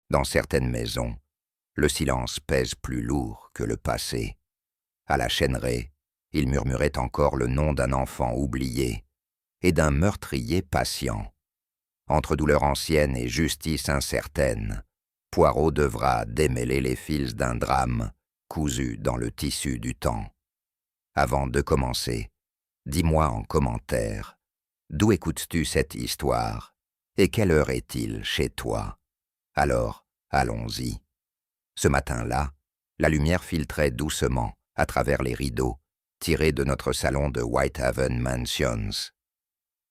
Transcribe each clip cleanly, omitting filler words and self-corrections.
Dans certaines maisons, le silence pèse plus lourd que le passé. À la Chêneraie, il murmurait encore le nom d'un enfant oublié et d'un meurtrier patient. Entre douleur ancienne et justice incertaine, Poirot devra démêler les fils d'un drame cousu dans le tissu du temps. Avant de commencer, dis-moi en commentaire, d'où écoutes-tu cette histoire et quelle heure est-il chez toi? Alors, allons-y. Ce matin-là, la lumière filtrait doucement à travers les rideaux tirés de notre salon de Whitehaven Mansions.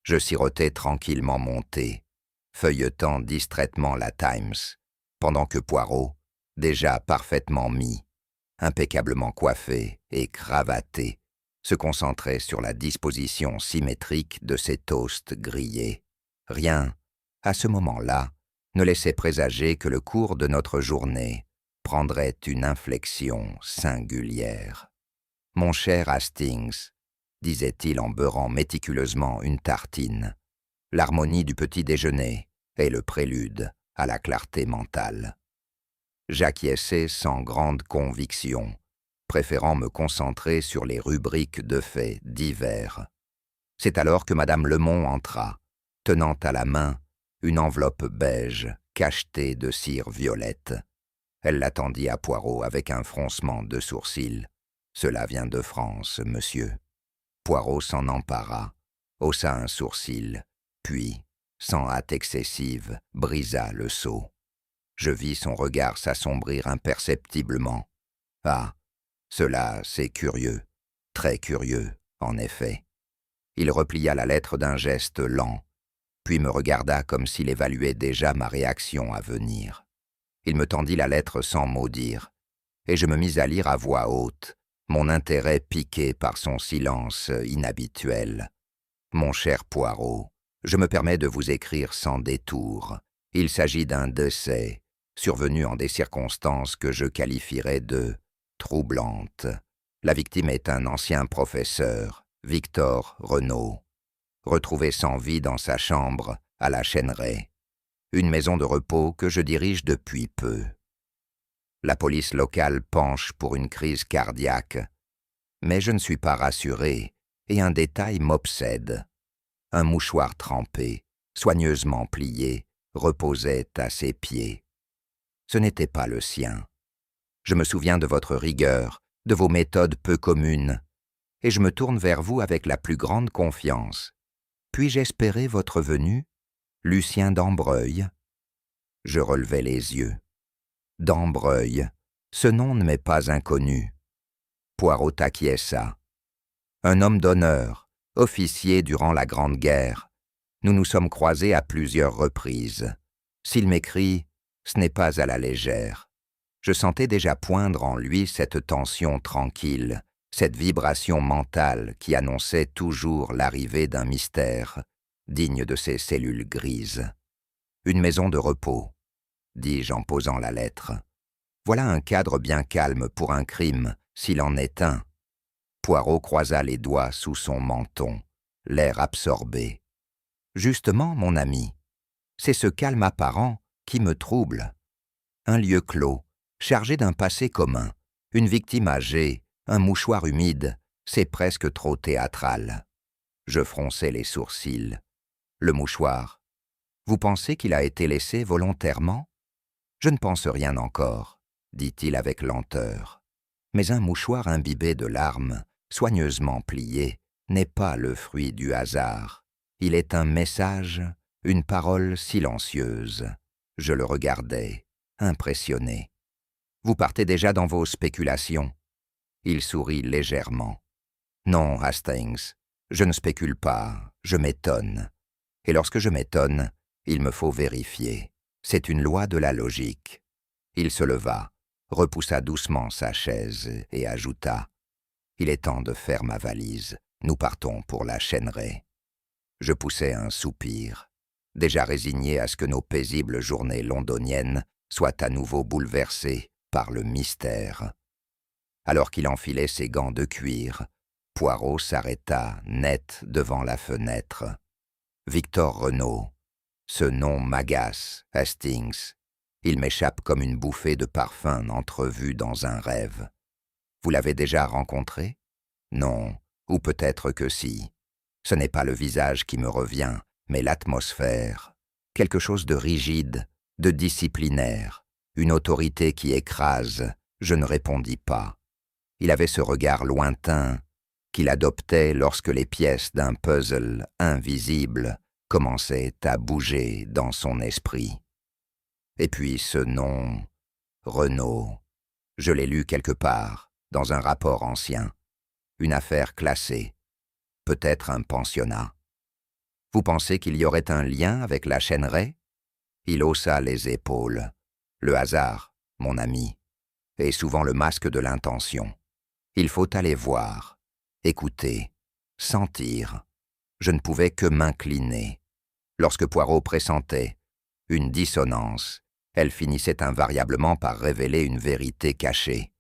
Je sirotais tranquillement mon thé, feuilletant distraitement la Times, pendant que Poirot, déjà parfaitement mis, impeccablement coiffé et cravaté, se concentrait sur la disposition symétrique de ses toasts grillés. Rien, à ce moment-là, ne laissait présager que le cours de notre journée prendrait une inflexion singulière. « Mon cher Hastings, » disait-il en beurrant méticuleusement une tartine, « l'harmonie du petit déjeuner est le prélude à la clarté mentale. » J'acquiesçais sans grande conviction, préférant me concentrer sur les rubriques de faits divers. C'est alors que Madame Lemond entra, tenant à la main une enveloppe beige cachetée de cire violette. Elle l'attendit à Poirot avec un froncement de sourcils. « Cela vient de France, monsieur. » Poirot s'en empara, haussa un sourcil, puis, sans hâte excessive, brisa le seau. Je vis son regard s'assombrir imperceptiblement. « Ah, cela, c'est curieux, très curieux, en effet. » Il replia la lettre d'un geste lent, puis me regarda comme s'il évaluait déjà ma réaction à venir. Il me tendit la lettre sans mot dire, et je me mis à lire à voix haute, mon intérêt piqué par son silence inhabituel. « Mon cher Poirot, je me permets de vous écrire sans détour. Il s'agit d'un décès, survenu en des circonstances que je qualifierais de troublantes. La victime est un ancien professeur, Victor Renaud, retrouvé sans vie dans sa chambre à la Chêneraie, une maison de repos que je dirige depuis peu. La police locale penche pour une crise cardiaque, mais je ne suis pas rassuré et un détail m'obsède. Un mouchoir trempé, soigneusement plié, reposait à ses pieds. Ce n'était pas le sien. Je me souviens de votre rigueur, de vos méthodes peu communes, et je me tourne vers vous avec la plus grande confiance. Puis-je espérer votre venue, Lucien d'Ambreuil? Je relevai les yeux. D'Ambreuil, ce nom ne m'est pas inconnu. Poirot acquiesça. Un homme d'honneur, officier durant la Grande Guerre. Nous nous sommes croisés à plusieurs reprises. S'il m'écrit, ce n'est pas à la légère. Je sentais déjà poindre en lui cette tension tranquille, cette vibration mentale qui annonçait toujours l'arrivée d'un mystère, digne de ces cellules grises. Une maison de repos, dis-je en posant la lettre. Voilà un cadre bien calme pour un crime, s'il en est un. Poirot croisa les doigts sous son menton, l'air absorbé. Justement, mon ami, c'est ce calme apparent qui me trouble. Un lieu clos, chargé d'un passé commun, une victime âgée, un mouchoir humide, c'est presque trop théâtral. Je fronçai les sourcils. Le mouchoir. Vous pensez qu'il a été laissé volontairement? Je ne pense rien encore, dit-il avec lenteur. Mais un mouchoir imbibé de larmes, soigneusement plié, n'est pas le fruit du hasard. Il est un message, une parole silencieuse. Je le regardais, impressionné. Vous partez déjà dans vos spéculations. Il sourit légèrement. Non, Hastings, je ne spécule pas, je m'étonne. Et lorsque je m'étonne, il me faut vérifier. C'est une loi de la logique. Il se leva, repoussa doucement sa chaise et ajouta « Il est temps de faire ma valise. Nous partons pour la Chêneraie. » Je poussai un soupir, déjà résigné à ce que nos paisibles journées londoniennes soient à nouveau bouleversées par le mystère. Alors qu'il enfilait ses gants de cuir, Poirot s'arrêta net devant la fenêtre. Victor Renaud, ce nom m'agace, Hastings. Il m'échappe comme une bouffée de parfum entrevue dans un rêve. Vous l'avez déjà rencontré? Non, ou peut-être que si. Ce n'est pas le visage qui me revient, mais l'atmosphère. Quelque chose de rigide, de disciplinaire, une autorité qui écrase. Je ne répondis pas. Il avait ce regard lointain qu'il adoptait lorsque les pièces d'un puzzle invisible commençaient à bouger dans son esprit. Et puis ce nom, Renaud, je l'ai lu quelque part, dans un rapport ancien. Une affaire classée, peut-être un pensionnat. Vous pensez qu'il y aurait un lien avec la Chêneraie? Il haussa les épaules. Le hasard, mon ami, est souvent le masque de l'intention. Il faut aller voir, écouter, sentir. Je ne pouvais que m'incliner. Lorsque Poirot pressentait une dissonance, elle finissait invariablement par révéler une vérité cachée.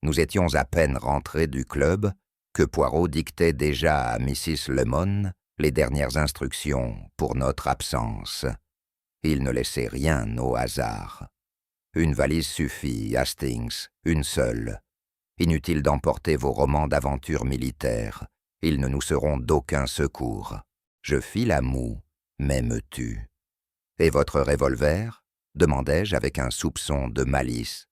Nous étions à peine rentrés du club que Poirot dictait déjà à Mrs. Lemon les dernières instructions pour notre absence. Il ne laissait rien au hasard. Une valise suffit, Hastings, une seule. Inutile d'emporter vos romans d'aventure militaire. Ils ne nous seront d'aucun secours. Je fis la moue, mais me tus. Et votre revolver? Demandai-je avec un soupçon de malice.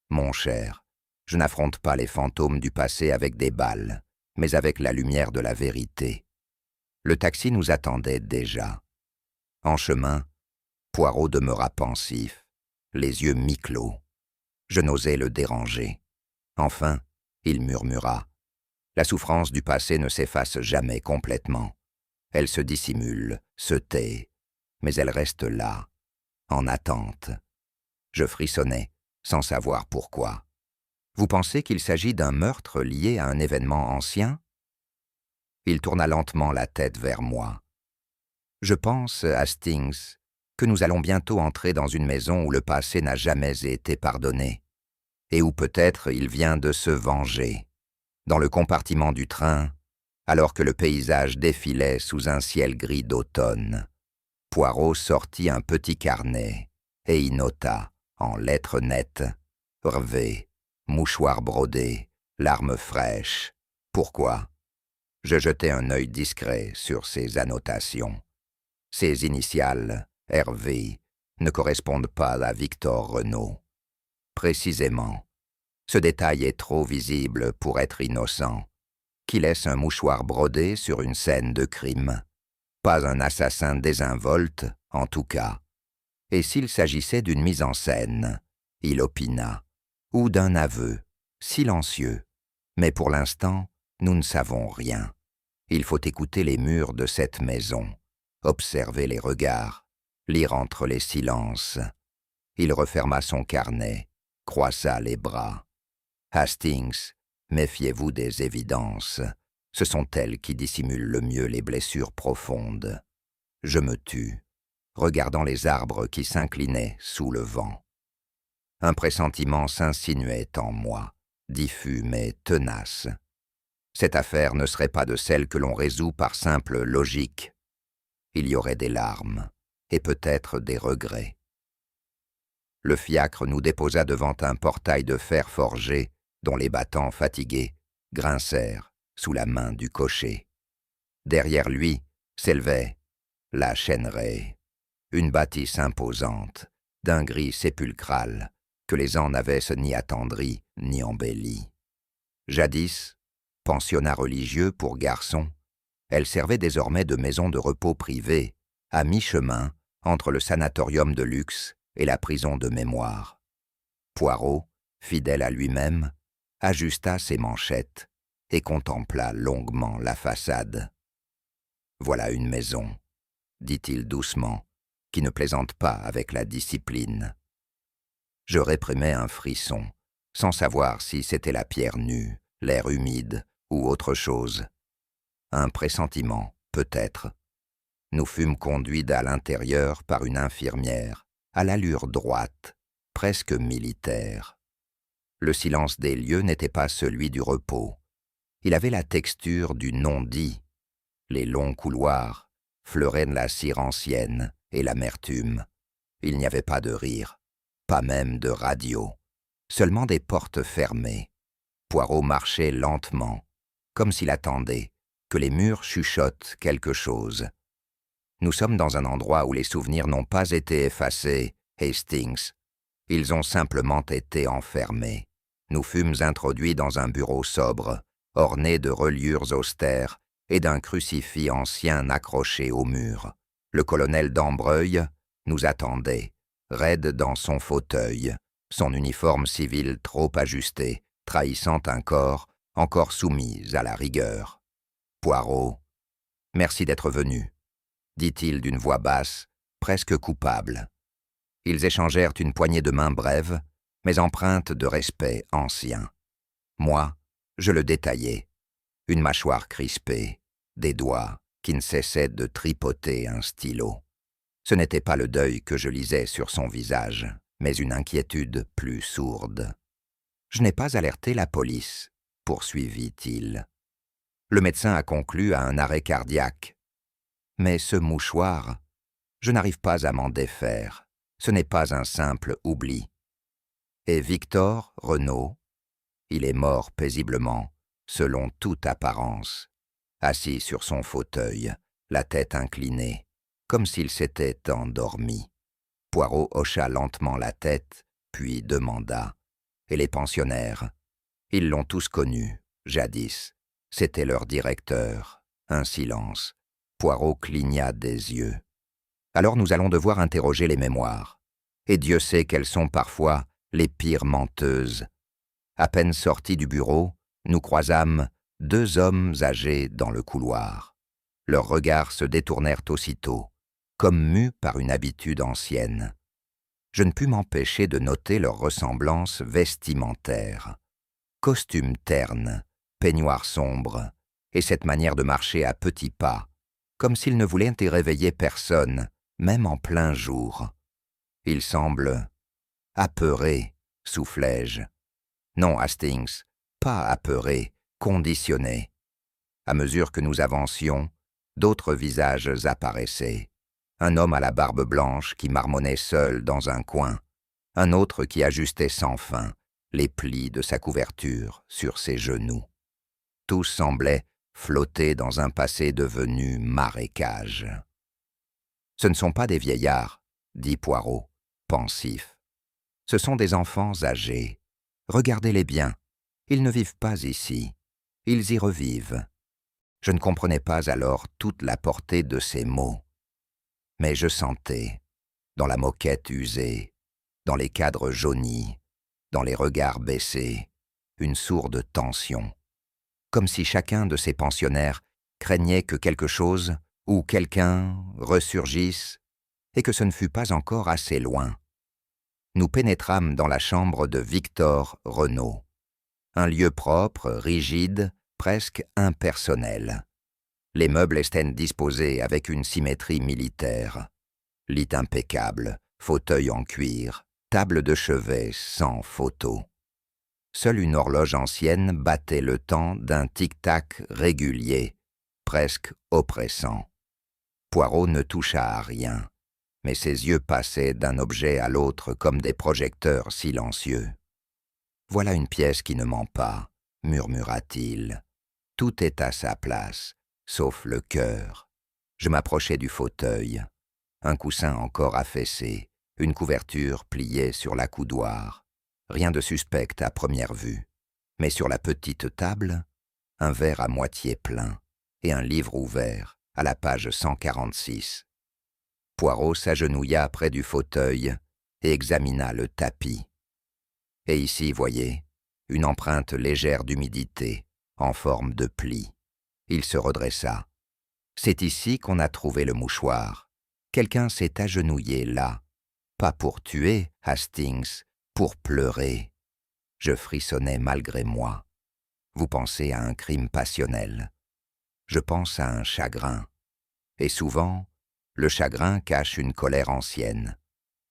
Mon cher, je n'affronte pas les fantômes du passé avec des balles, mais avec la lumière de la vérité. Le taxi nous attendait déjà. En chemin, Poirot demeura pensif, les yeux mi-clos. Je n'osais le déranger. Enfin, il murmura. La souffrance du passé ne s'efface jamais complètement. Elle se dissimule, se tait, mais elle reste là, en attente. Je frissonnais, sans savoir pourquoi. Vous pensez qu'il s'agit d'un meurtre lié à un événement ancien? Il tourna lentement la tête vers moi. Je pense, Hastings, que nous allons bientôt entrer dans une maison où le passé n'a jamais été pardonné, et où peut-être il vient de se venger. Dans le compartiment du train, alors que le paysage défilait sous un ciel gris d'automne, Poirot sortit un petit carnet et y nota, en lettres nettes, « Hervé, mouchoir brodé, larmes fraîches. » Pourquoi? Je jetai un œil discret sur ces annotations. Ces initiales, Hervé, ne correspondent pas à Victor Renaud. Précisément. Ce détail est trop visible pour être innocent. Qui laisse un mouchoir brodé sur une scène de crime? Pas un assassin désinvolte, en tout cas. Et s'il s'agissait d'une mise en scène, il opina, ou d'un aveu, silencieux. Mais pour l'instant, nous ne savons rien. Il faut écouter les murs de cette maison, observer les regards, lire entre les silences. Il referma son carnet, croisa les bras. Hastings, méfiez-vous des évidences. Ce sont elles qui dissimulent le mieux les blessures profondes. Je me tus, regardant les arbres qui s'inclinaient sous le vent. Un pressentiment s'insinuait en moi, diffus mais tenace. Cette affaire ne serait pas de celles que l'on résout par simple logique. Il y aurait des larmes, et peut-être des regrets. Le fiacre nous déposa devant un portail de fer forgé dont les battants fatigués grincèrent sous la main du cocher. Derrière lui s'élevait la Chêneraie, une bâtisse imposante, d'un gris sépulcral que les ans n'avaient ni attendri ni embelli. Jadis, pensionnat religieux pour garçons, elle servait désormais de maison de repos privée, à mi-chemin entre le sanatorium de luxe et la prison de mémoire. Poirot, fidèle à lui-même, ajusta ses manchettes et contempla longuement la façade. « Voilà une maison, » dit-il doucement, qui ne plaisante pas avec la discipline. Je réprimais un frisson, sans savoir si c'était la pierre nue, l'air humide ou autre chose. Un pressentiment, peut-être. Nous fûmes conduits à l'intérieur par une infirmière, à l'allure droite, presque militaire. Le silence des lieux n'était pas celui du repos. Il avait la texture du non-dit. Les longs couloirs fleuraient la cire ancienne et l'amertume. Il n'y avait pas de rire, pas même de radio, seulement des portes fermées. Poirot marchait lentement, comme s'il attendait que les murs chuchotent quelque chose. Nous sommes dans un endroit où les souvenirs n'ont pas été effacés, Hastings. Ils ont simplement été enfermés. Nous fûmes introduits dans un bureau sobre, orné de reliures austères et d'un crucifix ancien accroché au mur. Le colonel d'Ambreuil nous attendait, raide dans son fauteuil, son uniforme civil trop ajusté, trahissant un corps encore soumis à la rigueur. Poirot, merci d'être venu, dit-il d'une voix basse, presque coupable. Ils échangèrent une poignée de main brève, mais empreinte de respect ancien. Moi, je le détaillais, une mâchoire crispée, des doigts qui ne cessaient de tripoter un stylo. Ce n'était pas le deuil que je lisais sur son visage, mais une inquiétude plus sourde. « Je n'ai pas alerté la police », poursuivit-il. « Le médecin a conclu à un arrêt cardiaque. Mais ce mouchoir, je n'arrive pas à m'en défaire. Ce n'est pas un simple oubli. Et Victor Renaud, il est mort paisiblement, selon toute apparence, assis sur son fauteuil, la tête inclinée, comme s'il s'était endormi. » Poirot hocha lentement la tête, puis demanda. « Et les pensionnaires? Ils l'ont tous connu, jadis. C'était leur directeur. » Un silence. Poirot cligna des yeux. « Alors nous allons devoir interroger les mémoires. Et Dieu sait qu'elles sont parfois les pires menteuses. » À peine sortis du bureau, nous croisâmes 2 hommes âgés dans le couloir. Leurs regards se détournèrent aussitôt, comme mus par une habitude ancienne. Je ne pus m'empêcher de noter leur ressemblance vestimentaire. Costumes ternes, peignoirs sombres, et cette manière de marcher à petits pas, comme s'ils ne voulaient y réveiller personne, même en plein jour. Ils semblent apeurés, soufflai-je. Non, Hastings, pas apeurés, conditionnés. À mesure que nous avancions, d'autres visages apparaissaient. Un homme à la barbe blanche qui marmonnait seul dans un coin, un autre qui ajustait sans fin les plis de sa couverture sur ses genoux. Tous semblaient flotter dans un passé devenu marécage. « Ce ne sont pas des vieillards, » dit Poirot, pensif. « Ce sont des enfants âgés. Regardez-les bien. Ils ne vivent pas ici. Ils y revivent. » Je ne comprenais pas alors toute la portée de ces mots. Mais je sentais, dans la moquette usée, dans les cadres jaunis, dans les regards baissés, une sourde tension, comme si chacun de ces pensionnaires craignait que quelque chose ou quelqu'un ressurgisse et que ce ne fût pas encore assez loin. Nous pénétrâmes dans la chambre de Victor Renaud, un lieu propre, rigide, presque impersonnel. Les meubles étaient disposés avec une symétrie militaire. Lit impeccable, fauteuil en cuir, table de chevet sans photo. Seule une horloge ancienne battait le temps d'un tic-tac régulier, presque oppressant. Poirot ne toucha à rien, mais ses yeux passaient d'un objet à l'autre comme des projecteurs silencieux. « Voilà une pièce qui ne ment pas, » murmura-t-il. « Tout est à sa place. Sauf le cœur. » Je m'approchai du fauteuil. Un coussin encore affaissé, une couverture pliée sur l'accoudoir. Rien de suspect à première vue. Mais sur la petite table, un verre à moitié plein et un livre ouvert à la page 146. Poirot s'agenouilla près du fauteuil et examina le tapis. Et ici, voyez, une empreinte légère d'humidité, en forme de pli. Il se redressa. « C'est ici qu'on a trouvé le mouchoir. Quelqu'un s'est agenouillé là. Pas pour tuer, Hastings, pour pleurer. » Je frissonnais malgré moi. Vous pensez à un crime passionnel. Je pense à un chagrin. Et souvent, le chagrin cache une colère ancienne.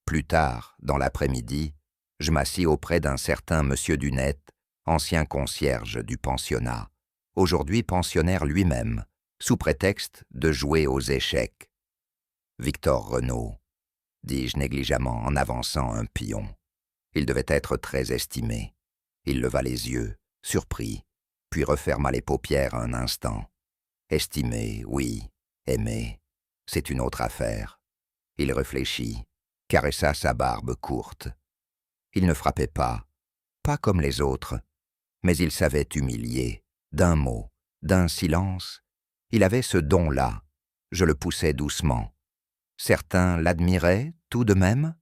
Plus tard, dans l'après-midi, je m'assis auprès d'un certain monsieur Dunette, ancien concierge du pensionnat, aujourd'hui pensionnaire lui-même, sous prétexte de jouer aux échecs. « Victor Renaud, dis-je négligemment en avançant un pion. Il devait être très estimé. Il leva les yeux, surpris, puis referma les paupières un instant. Estimé, oui, aimé, c'est une autre affaire. Il réfléchit, caressa sa barbe courte. Il ne frappait pas comme les autres, mais il savait humilier, d'un mot, d'un silence. Il avait ce don-là, je le poussais doucement. Certains l'admiraient tout de même.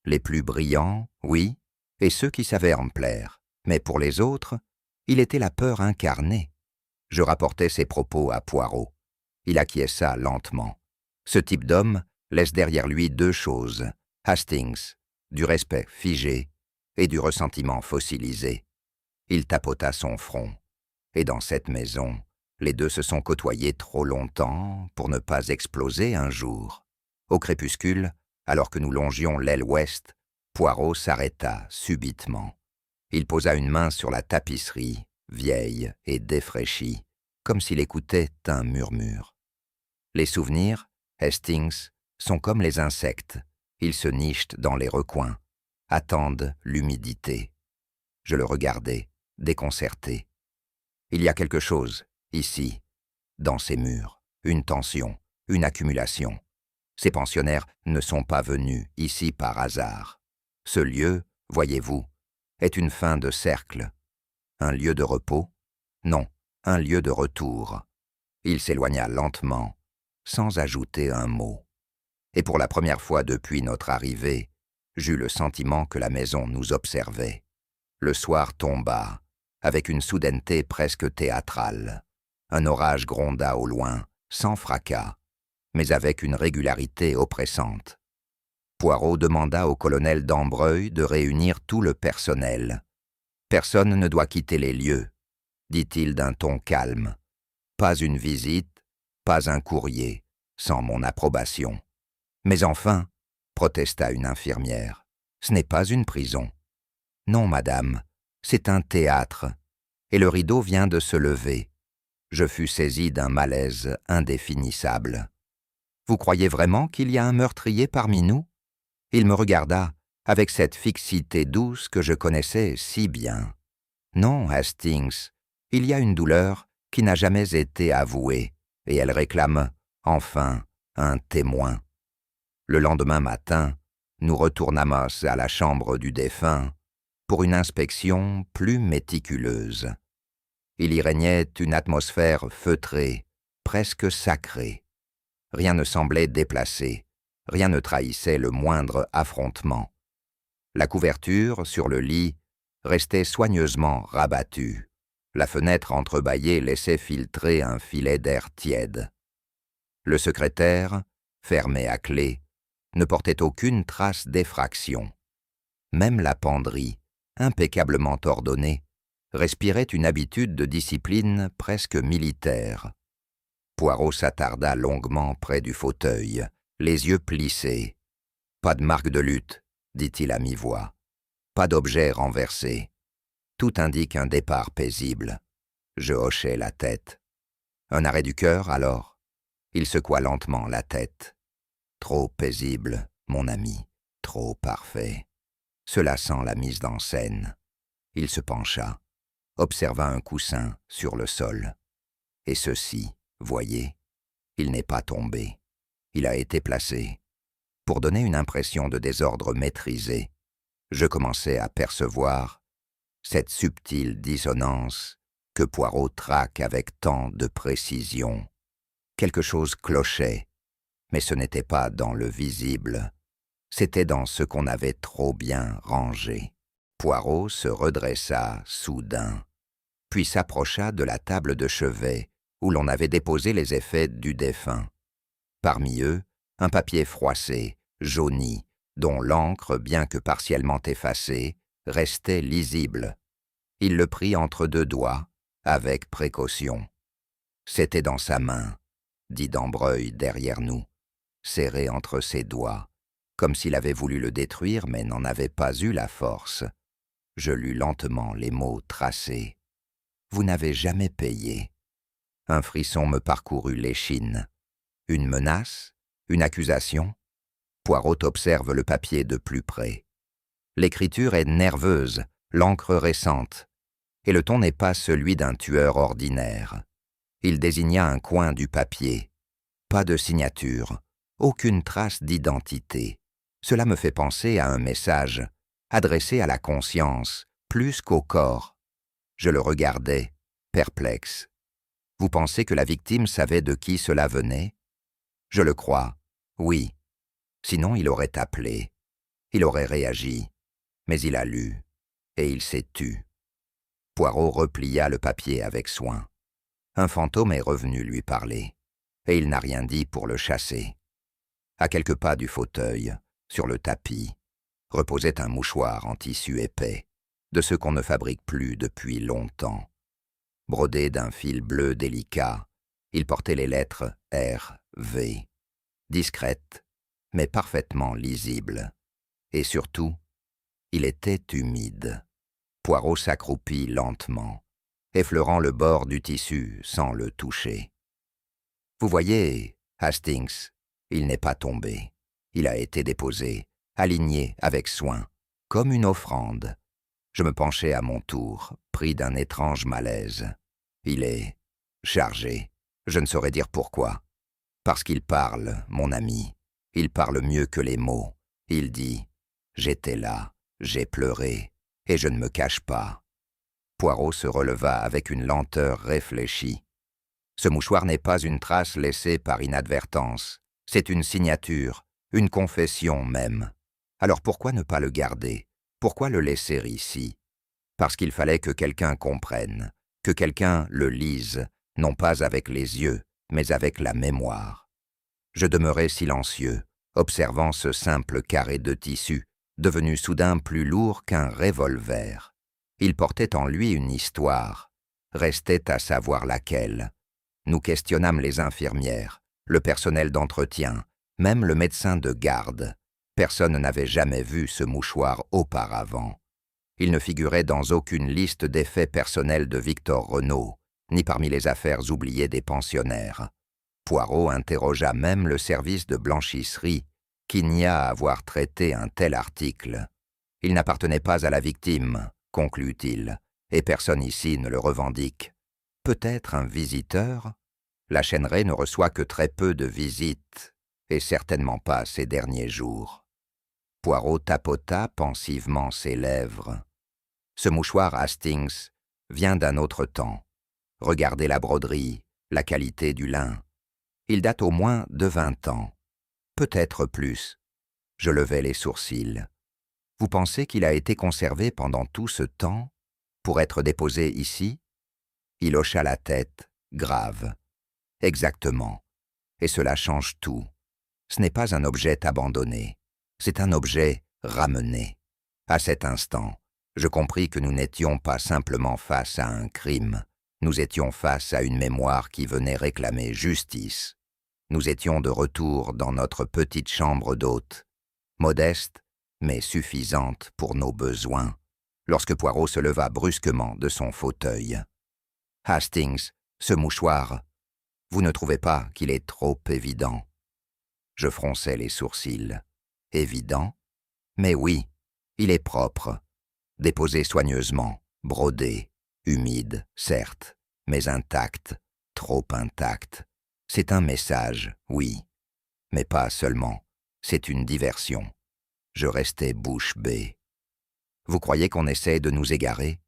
Les plus brillants, oui, et ceux qui savaient en plaire. Mais pour les autres, il était la peur incarnée. Je rapportais ses propos à Poirot. Il acquiesça lentement. Ce type d'homme laisse derrière lui deux choses, Hastings, du respect figé et du ressentiment fossilisé. Il tapota son front. Et dans cette maison, les deux se sont côtoyés trop longtemps pour ne pas exploser un jour. Au crépuscule, alors que nous longions l'aile ouest, Poirot s'arrêta subitement. Il posa une main sur la tapisserie, vieille et défraîchie, comme s'il écoutait un murmure. Les souvenirs, Hastings, sont comme les insectes. Ils se nichent dans les recoins, attendent l'humidité. Je le regardais, déconcerté. Il y a quelque chose, ici, dans ces murs, une tension, une accumulation. Ces pensionnaires ne sont pas venus ici par hasard. Ce lieu, voyez-vous, est une fin de cercle. Un lieu de repos? Non, un lieu de retour. Il s'éloigna lentement, sans ajouter un mot. Et pour la première fois depuis notre arrivée, j'eus le sentiment que la maison nous observait. Le soir tomba, avec une soudaineté presque théâtrale. Un orage gronda au loin, sans fracas, mais avec une régularité oppressante. Poirot demanda au colonel Dambreuil de réunir tout le personnel. « Personne ne doit quitter les lieux », dit-il d'un ton calme. « Pas une visite, pas un courrier, sans mon approbation. »« Mais enfin, » protesta une infirmière, « ce n'est pas une prison. »« Non, madame, c'est un théâtre. » Et le rideau vient de se lever. Je fus saisi d'un malaise indéfinissable. « Vous croyez vraiment qu'il y a un meurtrier parmi nous ?» Il me regarda avec cette fixité douce que je connaissais si bien. « Non, Hastings, il y a une douleur qui n'a jamais été avouée, et elle réclame, enfin, un témoin. » Le lendemain matin, nous retournâmes à la chambre du défunt pour une inspection plus méticuleuse. Il y régnait une atmosphère feutrée, presque sacrée. Rien ne semblait déplacé, rien ne trahissait le moindre affrontement. La couverture, sur le lit, restait soigneusement rabattue. La fenêtre entrebâillée laissait filtrer un filet d'air tiède. Le secrétaire, fermé à clé, ne portait aucune trace d'effraction. Même la penderie, impeccablement ordonnée, respirait une habitude de discipline presque militaire. Poirot s'attarda longuement près du fauteuil, les yeux plissés. « Pas de marque de lutte, » dit-il à mi-voix. « Pas d'objet renversé. Tout indique un départ paisible. » Je hochai la tête. « Un arrêt du cœur, alors ?» Il secoua lentement la tête. « Trop paisible, mon ami, trop parfait. Cela sent la mise en scène. » Il se pencha, observa un coussin sur le sol. « Et ceci, voyez, il n'est pas tombé. Il a été placé. » Pour donner une impression de désordre maîtrisé, je commençais à percevoir cette subtile dissonance que Poirot traque avec tant de précision. Quelque chose clochait, mais ce n'était pas dans le visible, c'était dans ce qu'on avait trop bien rangé. Poirot se redressa soudain, puis s'approcha de la table de chevet où l'on avait déposé les effets du défunt. Parmi eux, un papier froissé, jauni, dont l'encre, bien que partiellement effacée, restait lisible. Il le prit entre deux doigts, avec précaution. « C'était dans sa main, » dit Dambreuil derrière nous, serré entre ses doigts, comme s'il avait voulu le détruire mais n'en avait pas eu la force. Je lus lentement les mots tracés. « Vous n'avez jamais payé. » Un frisson me parcourut l'échine. Une menace? Une accusation? Poirot observe le papier de plus près. L'écriture est nerveuse, l'encre récente, et le ton n'est pas celui d'un tueur ordinaire. Il désigna un coin du papier. Pas de signature, aucune trace d'identité. Cela me fait penser à un message, adressé à la conscience, plus qu'au corps. Je le regardais, perplexe. Vous pensez que la victime savait de qui cela venait? Je le crois, oui. Sinon il aurait appelé. Il aurait réagi. Mais il a lu, et il s'est tu. Poirot replia le papier avec soin. Un fantôme est revenu lui parler, et il n'a rien dit pour le chasser. À quelques pas du fauteuil, sur le tapis, reposait un mouchoir en tissu épais, de ceux qu'on ne fabrique plus depuis longtemps. Brodé d'un fil bleu délicat, il portait les lettres R, V, discrètes, mais parfaitement lisibles. Et surtout, il était humide. Poirot s'accroupit lentement, effleurant le bord du tissu sans le toucher. Vous voyez, Hastings, il n'est pas tombé. Il a été déposé, aligné avec soin, comme une offrande. Je me penchai à mon tour, pris d'un étrange malaise. Il est chargé. Je ne saurais dire pourquoi. Parce qu'il parle, mon ami. Il parle mieux que les mots. Il dit « J'étais là, j'ai pleuré, et je ne me cache pas. » Poirot se releva avec une lenteur réfléchie. Ce mouchoir n'est pas une trace laissée par inadvertance. C'est une signature, une confession même. Alors pourquoi ne pas le garder? Pourquoi le laisser ici? Parce qu'il fallait que quelqu'un comprenne, que quelqu'un le lise, non pas avec les yeux, mais avec la mémoire. Je demeurai silencieux, observant ce simple carré de tissu, devenu soudain plus lourd qu'un revolver. Il portait en lui une histoire. Restait à savoir laquelle. Nous questionnâmes les infirmières, le personnel d'entretien, même le médecin de garde. Personne n'avait jamais vu ce mouchoir auparavant. Il ne figurait dans aucune liste des faits personnels de Victor Renaud, ni parmi les affaires oubliées des pensionnaires. Poirot interrogea même le service de blanchisserie, qui nia à avoir traité un tel article. Il n'appartenait pas à la victime, conclut-il, et personne ici ne le revendique. Peut-être un visiteur? La Chêneraie ne reçoit que très peu de visites, et certainement pas ces derniers jours. Poirot tapota pensivement ses lèvres. Ce mouchoir Hastings vient d'un autre temps. Regardez la broderie, la qualité du lin. Il date au moins de 20 ans. Peut-être plus. Je levai les sourcils. Vous pensez qu'il a été conservé pendant tout ce temps pour être déposé ici? Il hocha la tête, grave. Exactement. Et cela change tout. Ce n'est pas un objet abandonné. C'est un objet ramené. À cet instant, je compris que nous n'étions pas simplement face à un crime. Nous étions face à une mémoire qui venait réclamer justice. Nous étions de retour dans notre petite chambre d'hôte, modeste, mais suffisante pour nos besoins, lorsque Poirot se leva brusquement de son fauteuil. « Hastings, ce mouchoir, vous ne trouvez pas qu'il est trop évident ?» Je fronçai les sourcils. « Évident? Mais oui, il est propre, déposé soigneusement, brodé, humide, certes, mais intact, trop intact. C'est un message, oui, mais pas seulement, c'est une diversion. » Je restais bouche bée. Vous croyez qu'on essaie de nous égarer?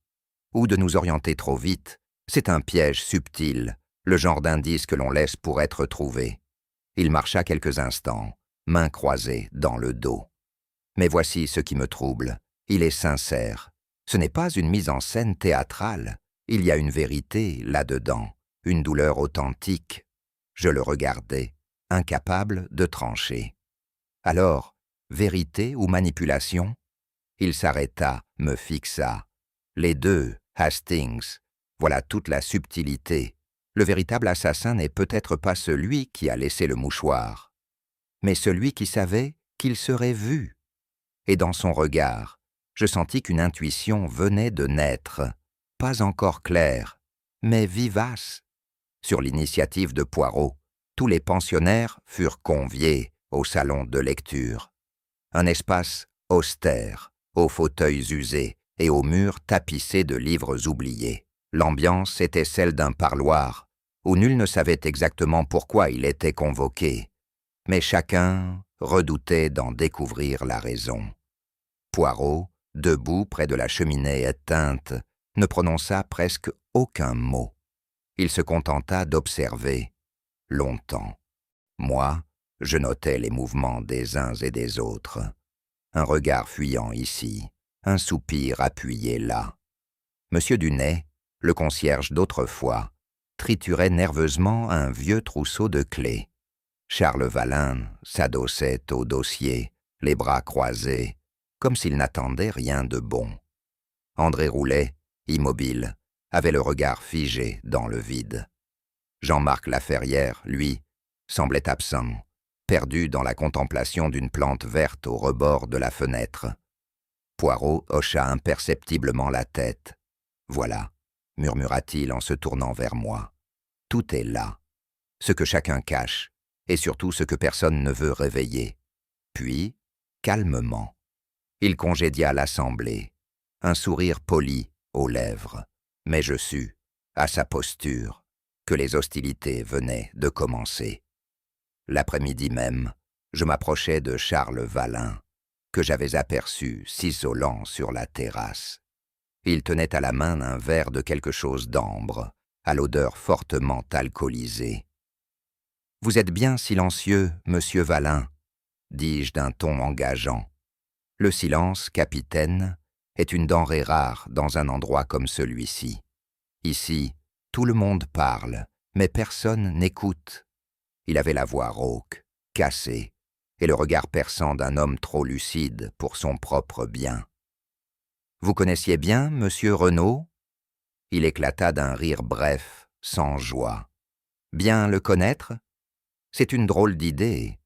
Ou de nous orienter trop vite? C'est un piège subtil, le genre d'indice que l'on laisse pour être trouvé. Il marcha quelques instants, mains croisées dans le dos. Mais voici ce qui me trouble. Il est sincère. Ce n'est pas une mise en scène théâtrale. Il y a une vérité là-dedans, une douleur authentique. Je le regardais, incapable de trancher. Alors, vérité ou manipulation? Il s'arrêta, me fixa. Les deux, Hastings, voilà toute la subtilité. Le véritable assassin n'est peut-être pas celui qui a laissé le mouchoir, mais celui qui savait qu'il serait vu. Et dans son regard, je sentis qu'une intuition venait de naître, pas encore claire, mais vivace. Sur l'initiative de Poirot, tous les pensionnaires furent conviés au salon de lecture. Un espace austère, aux fauteuils usés et aux murs tapissés de livres oubliés. L'ambiance était celle d'un parloir, où nul ne savait exactement pourquoi il était convoqué, mais chacun redoutait d'en découvrir la raison. Poirot, debout près de la cheminée éteinte, ne prononça presque aucun mot. Il se contenta d'observer, longtemps. Moi, je notais les mouvements des uns et des autres. Un regard fuyant ici, un soupir appuyé là. Monsieur Dunay, le concierge d'autrefois, triturait nerveusement un vieux trousseau de clés. Charles Valin s'adossait au dossier, les bras croisés, comme s'il n'attendait rien de bon. André Roulet, immobile, avait le regard figé dans le vide. Jean-Marc Laferrière, lui, semblait absent, perdu dans la contemplation d'une plante verte au rebord de la fenêtre. Poirot hocha imperceptiblement la tête. « Voilà », murmura-t-il en se tournant vers moi. « Tout est là, ce que chacun cache, et surtout ce que personne ne veut réveiller. » Puis, calmement, il congédia l'assemblée, un sourire poli aux lèvres, mais je sus, à sa posture, que les hostilités venaient de commencer. L'après-midi même, je m'approchai de Charles Valin, que j'avais aperçu s'isolant sur la terrasse. Il tenait à la main un verre de quelque chose d'ambre, à l'odeur fortement alcoolisée. « Vous êtes bien silencieux, monsieur Valin, » dis-je d'un ton engageant. Le silence, capitaine, est une denrée rare dans un endroit comme celui-ci. Ici, tout le monde parle, mais personne n'écoute. Il avait la voix rauque, cassée, et le regard perçant d'un homme trop lucide pour son propre bien. « Vous connaissiez bien monsieur Renaud ?» Il éclata d'un rire bref, sans joie. « Bien le connaître ? C'est une drôle d'idée.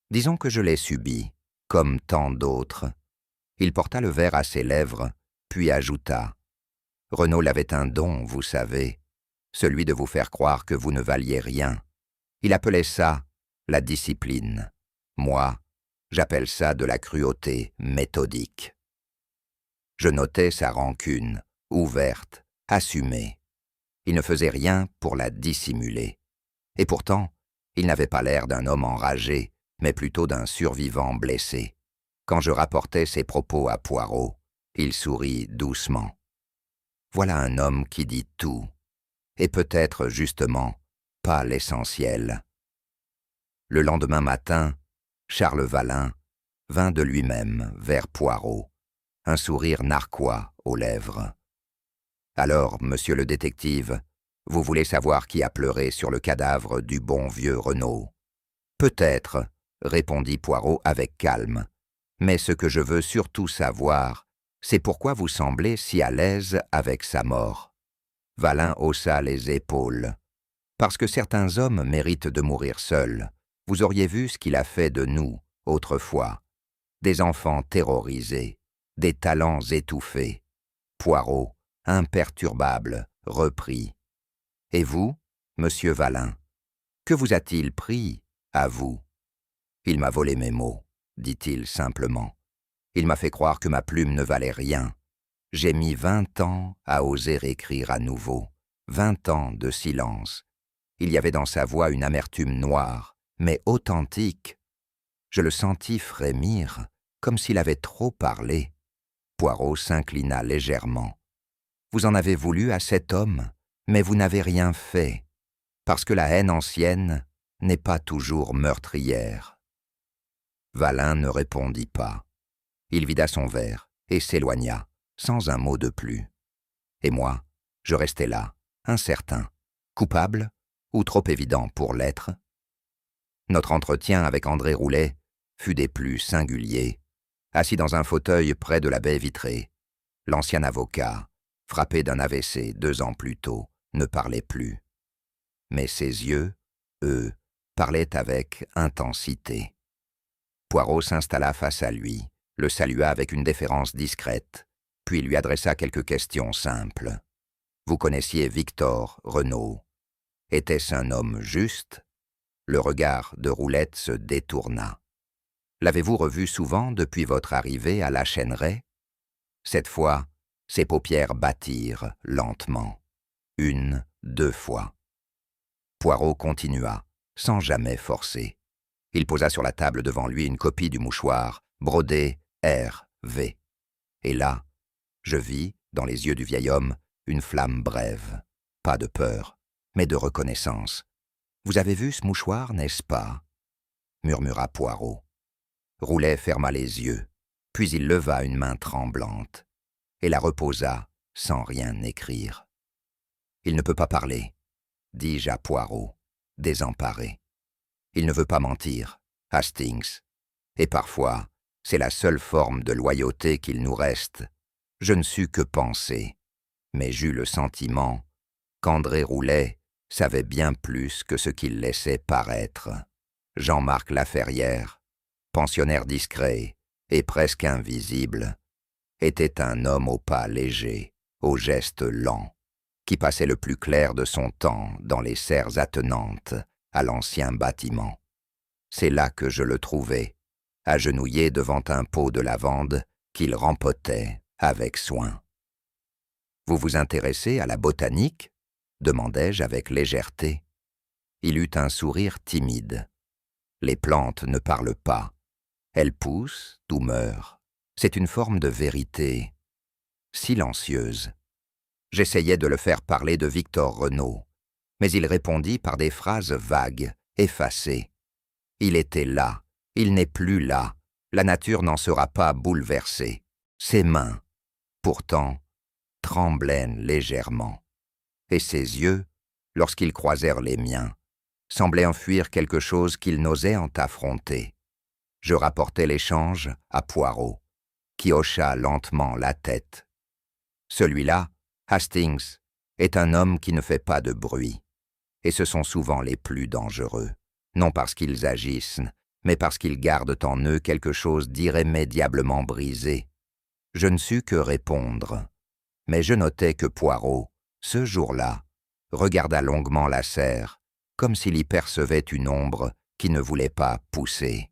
Disons que je l'ai subie, comme tant d'autres. » Il porta le verre à ses lèvres, puis ajouta. « Renaud l'avait un don, vous savez, celui de vous faire croire que vous ne valiez rien. Il appelait ça la discipline. Moi, j'appelle ça de la cruauté méthodique. » Je notais sa rancune, ouverte, assumée. Il ne faisait rien pour la dissimuler. Et pourtant, il n'avait pas l'air d'un homme enragé, mais plutôt d'un survivant blessé. Quand je rapportais ses propos à Poirot, il sourit doucement. Voilà un homme qui dit tout, et peut-être, justement, pas l'essentiel. Le lendemain matin, Charles Valin vint de lui-même vers Poirot, un sourire narquois aux lèvres. « Alors, monsieur le détective, vous voulez savoir qui a pleuré sur le cadavre du bon vieux Renaud ? » « Peut-être, » répondit Poirot avec calme, « mais ce que je veux surtout savoir, c'est pourquoi vous semblez si à l'aise avec sa mort. » Valin haussa les épaules. « Parce que certains hommes méritent de mourir seuls. Vous auriez vu ce qu'il a fait de nous, autrefois. Des enfants terrorisés, des talents étouffés. » Poirot, imperturbable, reprit. « Et vous, monsieur Valin, que vous a-t-il pris, à vous ? » « Il m'a volé mes mots, » dit-il simplement. « Il m'a fait croire que ma plume ne valait rien. J'ai mis 20 ans à oser écrire à nouveau, 20 ans de silence. Il y avait dans sa voix une amertume noire, mais authentique. Je le sentis frémir, comme s'il avait trop parlé. » Poirot s'inclina légèrement. « Vous en avez voulu à cet homme, mais vous n'avez rien fait, parce que la haine ancienne n'est pas toujours meurtrière. » Valin ne répondit pas. Il vida son verre et s'éloigna, sans un mot de plus. Et moi, je restai là, incertain, coupable ou trop évident pour l'être. Notre entretien avec André Roulet fut des plus singuliers. Assis dans un fauteuil près de la baie vitrée, l'ancien avocat, frappé d'un AVC 2 ans plus tôt, ne parlait plus. Mais ses yeux, eux, parlaient avec intensité. Poirot s'installa face à lui, le salua avec une déférence discrète, puis lui adressa quelques questions simples. « Vous connaissiez Victor Renaud. Était-ce un homme juste ?» Le regard de Roulette se détourna. « L'avez-vous revu souvent depuis votre arrivée à la Chêneraie ?» Cette fois, ses paupières battirent lentement. 1, 2 fois. Poirot continua, sans jamais forcer. Il posa sur la table devant lui une copie du mouchoir, brodé R.V. Et là, je vis, dans les yeux du vieil homme, une flamme brève. Pas de peur, mais de reconnaissance. « Vous avez vu ce mouchoir, n'est-ce pas ?» murmura Poirot. Roulet ferma les yeux, puis il leva une main tremblante et la reposa sans rien écrire. « Il ne peut pas parler, » dis-je à Poirot, désemparé. « Il ne veut pas mentir, Hastings, et parfois, c'est la seule forme de loyauté qu'il nous reste. » Je ne sus que penser, mais j'eus le sentiment qu'André Roulet savait bien plus que ce qu'il laissait paraître. Jean-Marc Laferrière, pensionnaire discret et presque invisible, était un homme au pas léger, aux gestes lents, qui passait le plus clair de son temps dans les serres attenantes à l'ancien bâtiment. C'est là que je le trouvai, agenouillé devant un pot de lavande qu'il rempotait avec soin. « Vous vous intéressez à la botanique ?» demandai-je avec légèreté. Il eut un sourire timide. « Les plantes ne parlent pas. Elles poussent ou meurent. C'est une forme de vérité silencieuse. » J'essayai de le faire parler de Victor Renaud, mais il répondit par des phrases vagues, effacées. Il était là, il n'est plus là, la nature n'en sera pas bouleversée. Ses mains, pourtant, tremblaient légèrement, et ses yeux, lorsqu'ils croisèrent les miens, semblaient enfuir quelque chose qu'ils n'osaient en affronter. Je rapportai l'échange à Poirot, qui hocha lentement la tête. Celui-là, Hastings, est un homme qui ne fait pas de bruit, et ce sont souvent les plus dangereux, non parce qu'ils agissent, mais parce qu'ils gardent en eux quelque chose d'irrémédiablement brisé. Je ne sus que répondre, mais je notai que Poirot, ce jour-là, regarda longuement la serre, comme s'il y percevait une ombre qui ne voulait pas pousser.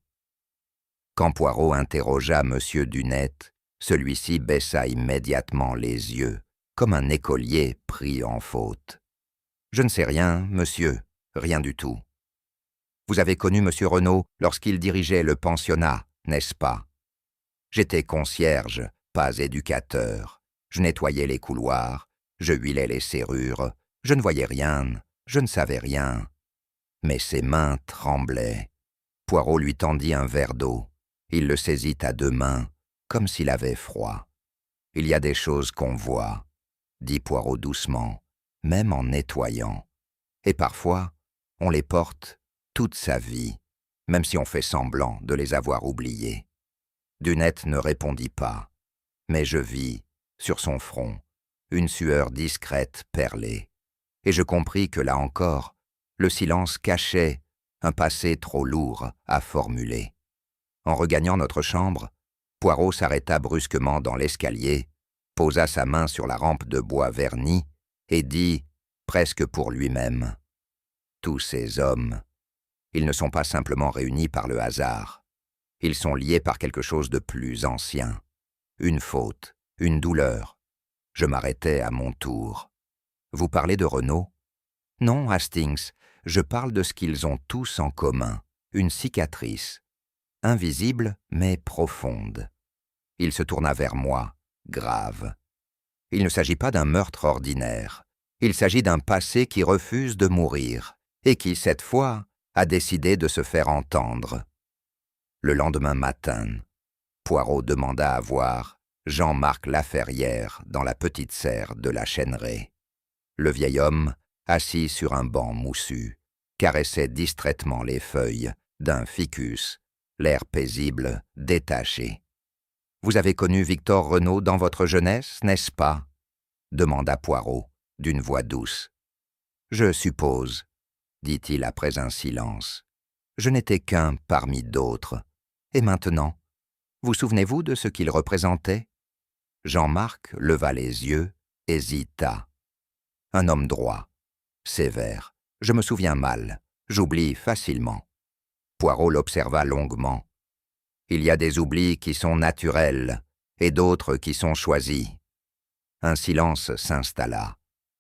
Quand Poirot interrogea M. Dunette, celui-ci baissa immédiatement les yeux, comme un écolier pris en faute. « Je ne sais rien, monsieur, rien du tout. Vous avez connu M. Renaud lorsqu'il dirigeait le pensionnat, n'est-ce pas? J'étais concierge, pas éducateur. Je nettoyais les couloirs, je huilais les serrures, je ne voyais rien, je ne savais rien. » Mais ses mains tremblaient. Poirot lui tendit un verre d'eau. Il le saisit à 2 mains, comme s'il avait froid. « Il y a des choses qu'on voit, » dit Poirot doucement, même en nettoyant. « Et parfois, on les porte toute sa vie, même si on fait semblant de les avoir oubliées. » Dunette ne répondit pas, mais je vis, sur son front, une sueur discrète perlée, et je compris que là encore, le silence cachait un passé trop lourd à formuler. En regagnant notre chambre, Poirot s'arrêta brusquement dans l'escalier, posa sa main sur la rampe de bois verni et dit, presque pour lui-même, « Tous ces hommes, ils ne sont pas simplement réunis par le hasard. Ils sont liés par quelque chose de plus ancien. Une faute, une douleur. » Je m'arrêtai à mon tour. « Vous parlez de Renaud ? » ?»« Non, Hastings, je parle de ce qu'ils ont tous en commun, une cicatrice, invisible mais profonde. » Il se tourna vers moi, grave. « Il ne s'agit pas d'un meurtre ordinaire. Il s'agit d'un passé qui refuse de mourir et qui, cette fois, a décidé de se faire entendre. » Le lendemain matin, Poirot demanda à voir Jean-Marc Laferrière dans la petite serre de la Chêneraie. Le vieil homme, assis sur un banc moussu, caressait distraitement les feuilles d'un ficus, l'air paisible, détaché. « Vous avez connu Victor Renaud dans votre jeunesse, n'est-ce pas ?» demanda Poirot, d'une voix douce. « Je suppose, » dit-il après un silence. « Je n'étais qu'un parmi d'autres. Et maintenant, vous souvenez-vous de ce qu'il représentait ?» Jean-Marc leva les yeux, hésita. « Un homme droit, sévère. Je me souviens mal, j'oublie facilement. » Poirot l'observa longuement. « Il y a des oublis qui sont naturels et d'autres qui sont choisis. Un silence s'installa.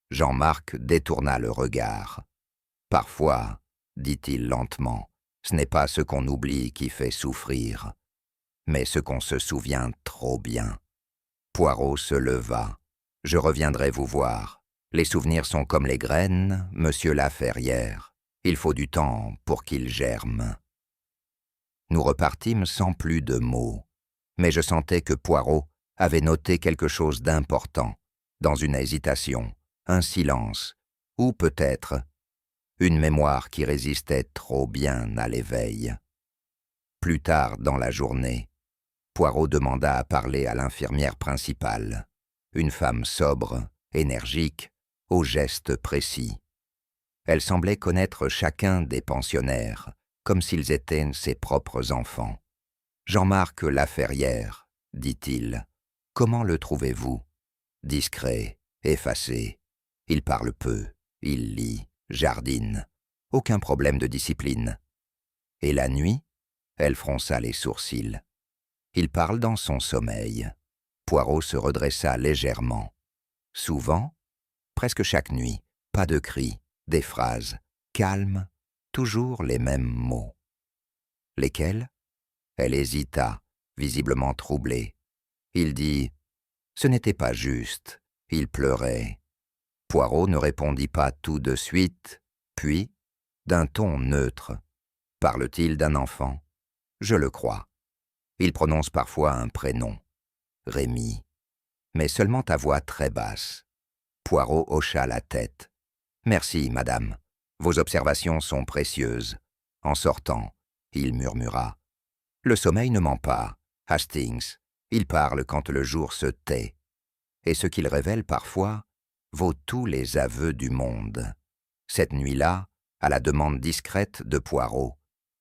Jean-Marc détourna le regard. « Parfois, dit-il lentement, ce n'est pas ce qu'on oublie qui fait souffrir, mais ce qu'on se souvient trop bien. » Poirot se leva. « Je reviendrai vous voir. Les souvenirs sont comme les graines, monsieur Laferrière. Il faut du temps pour qu'ils germent. » Nous repartîmes sans plus de mots, mais je sentais que Poirot avait noté quelque chose d'important, dans une hésitation, un silence, ou peut-être une mémoire qui résistait trop bien à l'éveil. Plus tard dans la journée, Poirot demanda à parler à l'infirmière principale, une femme sobre, énergique, aux gestes précis. Elle semblait connaître chacun des pensionnaires, comme s'ils étaient ses propres enfants. « Jean-Marc Laferrière, dit-il, comment le trouvez-vous? Discret, effacé. Il parle peu, il lit, jardine. Aucun problème de discipline. Et la nuit, elle fronça les sourcils. Il parle dans son sommeil. » Poirot se redressa légèrement. Souvent, presque chaque nuit, pas de cris, des phrases, calmes, toujours les mêmes mots. Lesquels? Elle hésita, visiblement troublée. Il dit « Ce n'était pas juste, il pleurait. » Poirot ne répondit pas tout de suite, puis, d'un ton neutre, « Parle-t-il d'un enfant? Je le crois. Il prononce parfois un prénom, Rémi, mais seulement à voix très basse. » Poirot hocha la tête. « Merci, madame. Vos observations sont précieuses. » En sortant, il murmura. « Le sommeil ne ment pas, Hastings. Il parle quand le jour se tait. Et ce qu'il révèle parfois vaut tous les aveux du monde. » Cette nuit-là, à la demande discrète de Poirot,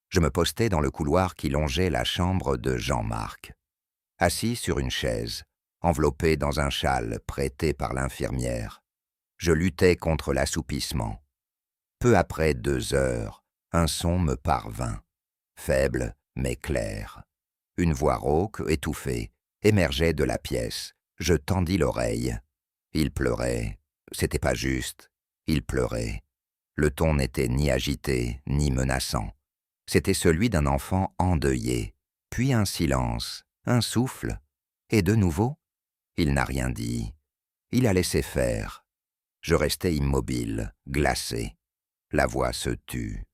je me postai dans le couloir qui longeait la chambre de Jean-Marc. Assis sur une chaise, enveloppé dans un châle prêté par l'infirmière, je luttais contre l'assoupissement. Peu après 2 heures, un son me parvint, faible mais clair. Une voix rauque, étouffée, émergeait de la pièce. Je tendis l'oreille. Il pleurait. C'était pas juste. Il pleurait. Le ton n'était ni agité, ni menaçant. C'était celui d'un enfant endeuillé. Puis un silence, un souffle. Et de nouveau, il n'a rien dit. Il a laissé faire. Je restais immobile, glacé. La voix se tut.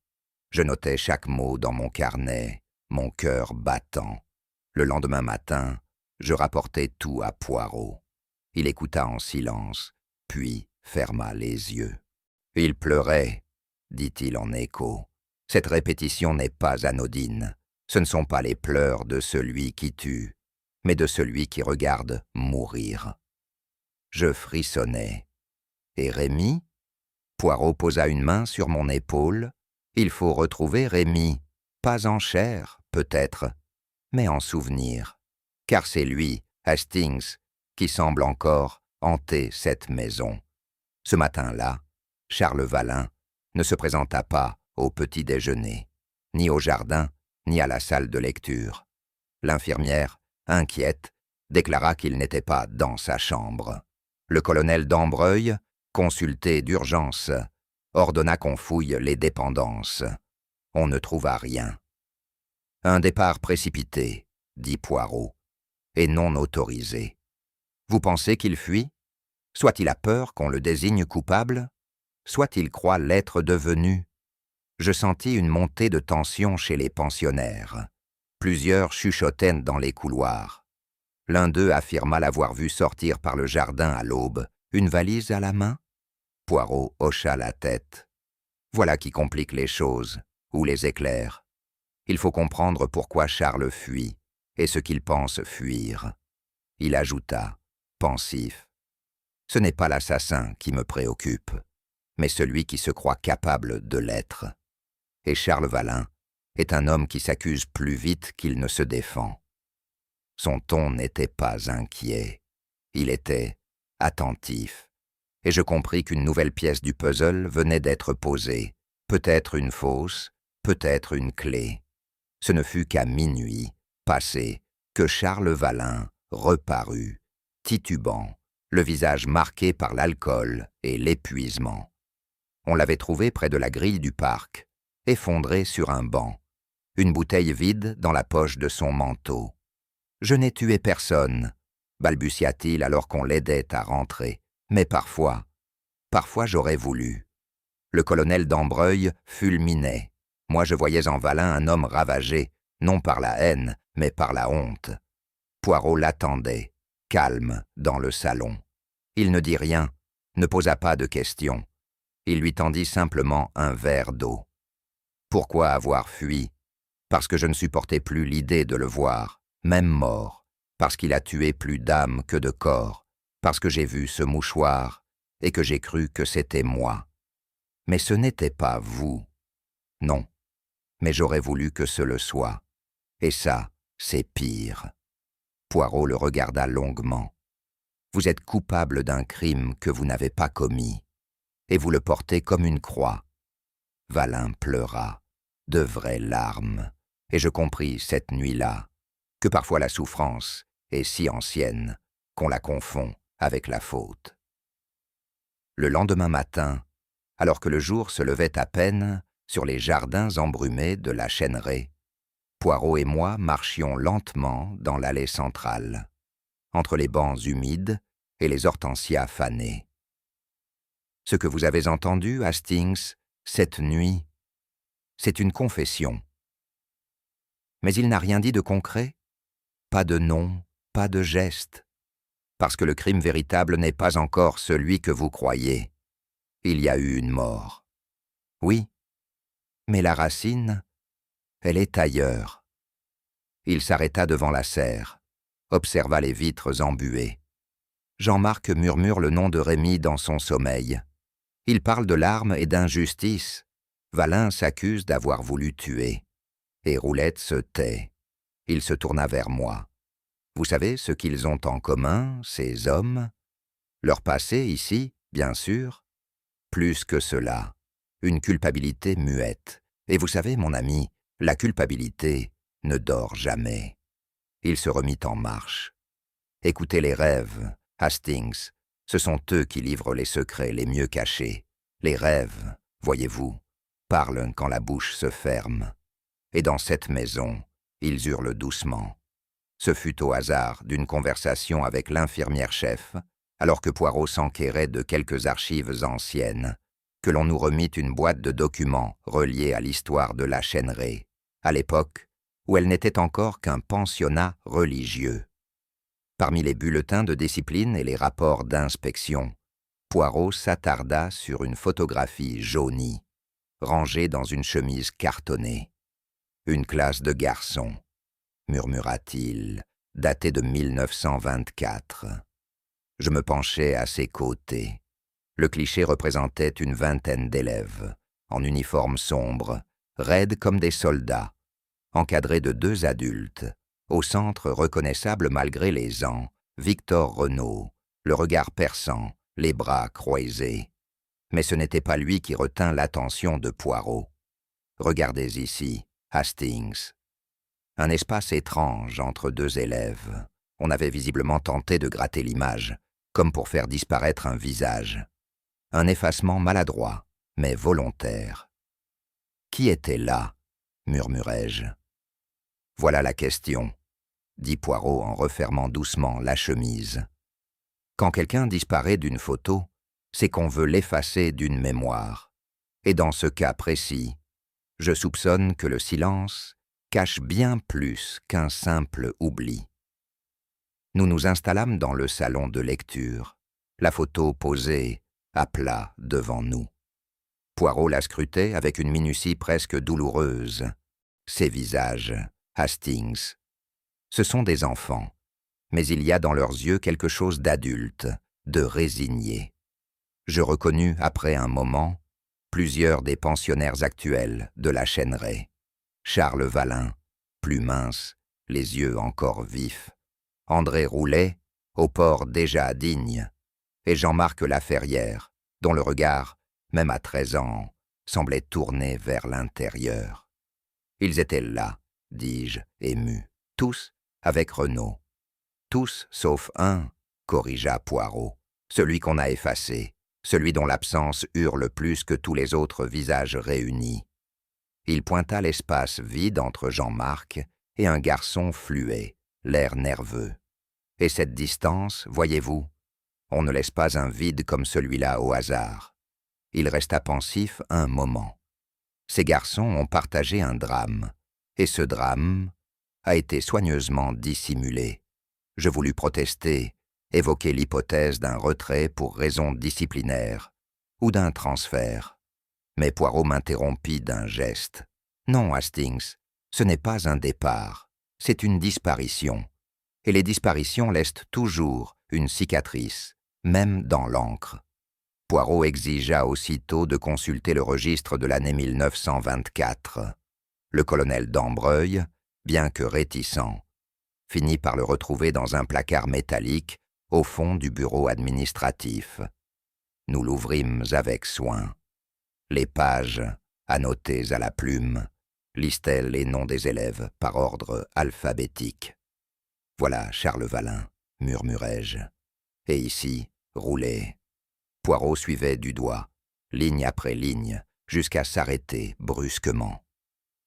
Je notais chaque mot dans mon carnet, mon cœur battant. Le lendemain matin, je rapportai tout à Poirot. Il écouta en silence, puis ferma les yeux. « Il pleurait, » dit-il en écho. « Cette répétition n'est pas anodine. Ce ne sont pas les pleurs de celui qui tue, mais de celui qui regarde mourir. » Je frissonnais. « Et Rémi ?» Poirot posa une main sur mon épaule. « Il faut retrouver Rémi, pas en chair, peut-être, mais en souvenir. Car c'est lui, Hastings, qui semble encore hanter cette maison. » Ce matin-là, Charles Valin ne se présenta pas au petit déjeuner, ni au jardin, ni à la salle de lecture. L'infirmière, inquiète, déclara qu'il n'était pas dans sa chambre. Le colonel d'Ambreuil, consulté d'urgence, ordonna qu'on fouille les dépendances. On ne trouva rien. « Un départ précipité, » dit Poirot, « et non autorisé. Vous pensez qu'il fuit? Soit il a peur qu'on le désigne coupable, soit il croit l'être devenu. » Je sentis une montée de tension chez les pensionnaires. Plusieurs chuchotaient dans les couloirs. L'un d'eux affirma l'avoir vu sortir par le jardin à l'aube, une valise à la main. Poirot hocha la tête. Voilà qui complique les choses, ou les éclaire. Il faut comprendre pourquoi Charles fuit, et ce qu'il pense fuir. Il ajouta, pensif, « Ce n'est pas l'assassin qui me préoccupe, mais celui qui se croit capable de l'être. Et Charles Valin est un homme qui s'accuse plus vite qu'il ne se défend. » Son ton n'était pas inquiet, il était attentif, et je compris qu'une nouvelle pièce du puzzle venait d'être posée, peut-être une fausse, peut-être une clé. Ce ne fut qu'à minuit, passé, que Charles Valin reparut, titubant, le visage marqué par l'alcool et l'épuisement. On l'avait trouvé près de la grille du parc, effondré sur un banc, une bouteille vide dans la poche de son manteau. « Je n'ai tué personne », balbutia-t-il alors qu'on l'aidait à rentrer. « Mais parfois j'aurais voulu. » Le colonel d'Ambreuil fulminait. Moi je voyais en Valin un homme ravagé, non par la haine, mais par la honte. Poirot l'attendait, calme, dans le salon. Il ne dit rien, ne posa pas de questions. Il lui tendit simplement un verre d'eau. Pourquoi avoir fui? Parce que je ne supportais plus l'idée de le voir, même mort, parce qu'il a tué plus d'âme que de corps, parce que j'ai vu ce mouchoir et que j'ai cru que c'était moi. Mais ce n'était pas vous. Non, mais j'aurais voulu que ce le soit. Et ça, c'est pire. Poirot le regarda longuement. Vous êtes coupable d'un crime que vous n'avez pas commis, et vous le portez comme une croix. Valin pleura, de vraies larmes, et je compris cette nuit-là que parfois la souffrance est si ancienne qu'on la confond avec la faute. Le lendemain matin, alors que le jour se levait à peine sur les jardins embrumés de la Chêneraie, Poirot et moi marchions lentement dans l'allée centrale, entre les bancs humides et les hortensias fanées. « Ce que vous avez entendu, Hastings, cette nuit, c'est une confession. » Mais il n'a rien dit de concret, pas de nom, pas de geste, parce que le crime véritable n'est pas encore celui que vous croyez. Il y a eu une mort. Oui, mais la racine, elle est ailleurs. Il s'arrêta devant la serre, observa les vitres embuées. Jean-Marc murmure le nom de Rémy dans son sommeil. Il parle de larmes et d'injustice. Valin s'accuse d'avoir voulu tuer. Et Roulette se tait. Il se tourna vers moi. Vous savez ce qu'ils ont en commun, ces hommes? Leur passé ici, bien sûr. Plus que cela, une culpabilité muette. Et vous savez, mon ami, la culpabilité ne dort jamais. Il se remit en marche. Écoutez les rêves, Hastings. Ce sont eux qui livrent les secrets les mieux cachés. Les rêves, voyez-vous, parlent quand la bouche se ferme. Et dans cette maison, ils hurlent doucement. Ce fut au hasard d'une conversation avec l'infirmière-chef, alors que Poirot s'enquérait de quelques archives anciennes, que l'on nous remit une boîte de documents reliés à l'histoire de la Chêneraie, à l'époque où elle n'était encore qu'un pensionnat religieux. Parmi les bulletins de discipline et les rapports d'inspection, Poirot s'attarda sur une photographie jaunie, rangée dans une chemise cartonnée. « Une classe de garçons », murmura-t-il, datée de 1924. Je me penchai à ses côtés. Le cliché représentait une vingtaine d'élèves, en uniforme sombre, raides comme des soldats, encadrés de 2 adultes, au centre reconnaissable malgré les ans, Victor Renaud, le regard perçant, les bras croisés. Mais ce n'était pas lui qui retint l'attention de Poirot. Regardez ici, Hastings. Un espace étrange entre 2 élèves. On avait visiblement tenté de gratter l'image, comme pour faire disparaître un visage. Un effacement maladroit, mais volontaire. « Qui était là ?» murmurai-je. « Voilà la question, » dit Poirot en refermant doucement la chemise. « Quand quelqu'un disparaît d'une photo, c'est qu'on veut l'effacer d'une mémoire. Et dans ce cas précis, je soupçonne que le silence cache bien plus qu'un simple oubli. » Nous nous installâmes dans le salon de lecture, la photo posée à plat devant nous. Poirot la scrutait avec une minutie presque douloureuse. Ces visages, Hastings, ce sont des enfants, mais il y a dans leurs yeux quelque chose d'adulte, de résigné. Je reconnus après un moment plusieurs des pensionnaires actuels de la Chêneraie. Charles Valin, plus mince, les yeux encore vifs. André Roulet, au port déjà digne. Et Jean-Marc Laferrière, dont le regard, même à 13 ans, semblait tourné vers l'intérieur. Ils étaient là, dis-je, émus, tous avec Renaud. Tous sauf un, corrigea Poirot, celui qu'on a effacé, celui dont l'absence hurle plus que tous les autres visages réunis. Il pointa l'espace vide entre Jean-Marc et un garçon fluet, l'air nerveux. Et cette distance, voyez-vous, on ne laisse pas un vide comme celui-là au hasard. Il resta pensif un moment. Ces garçons ont partagé un drame, et ce drame a été soigneusement dissimulé. Je voulus protester, évoquer l'hypothèse d'un retrait pour raison disciplinaire ou d'un transfert. Mais Poirot m'interrompit d'un geste. « Non, Hastings, ce n'est pas un départ, c'est une disparition. Et les disparitions laissent toujours une cicatrice, même dans l'encre. » Poirot exigea aussitôt de consulter le registre de l'année 1924. Le colonel Dambreuil, bien que réticent, finit par le retrouver dans un placard métallique au fond du bureau administratif. Nous l'ouvrîmes avec soin. Les pages, annotées à la plume, listaient les noms des élèves par ordre alphabétique. « Voilà Charles Valin, murmurai-je. Et ici, roulez. » Poirot suivait du doigt, ligne après ligne, jusqu'à s'arrêter brusquement.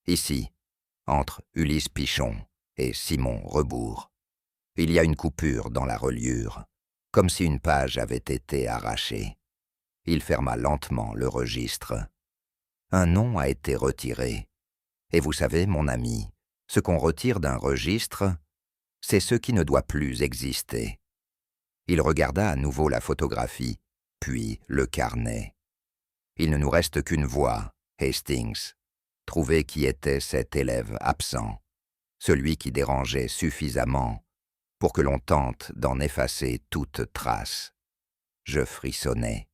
Ici, entre Ulysse Pichon et Simon Rebours, il y a une coupure dans la reliure, comme si une page avait été arrachée. Il ferma lentement le registre. Un nom a été retiré. Et vous savez, mon ami, ce qu'on retire d'un registre, c'est ce qui ne doit plus exister. Il regarda à nouveau la photographie, puis le carnet. Il ne nous reste qu'une voie, Hastings. Trouver qui était cet élève absent, celui qui dérangeait suffisamment pour que l'on tente d'en effacer toute trace. Je frissonnai.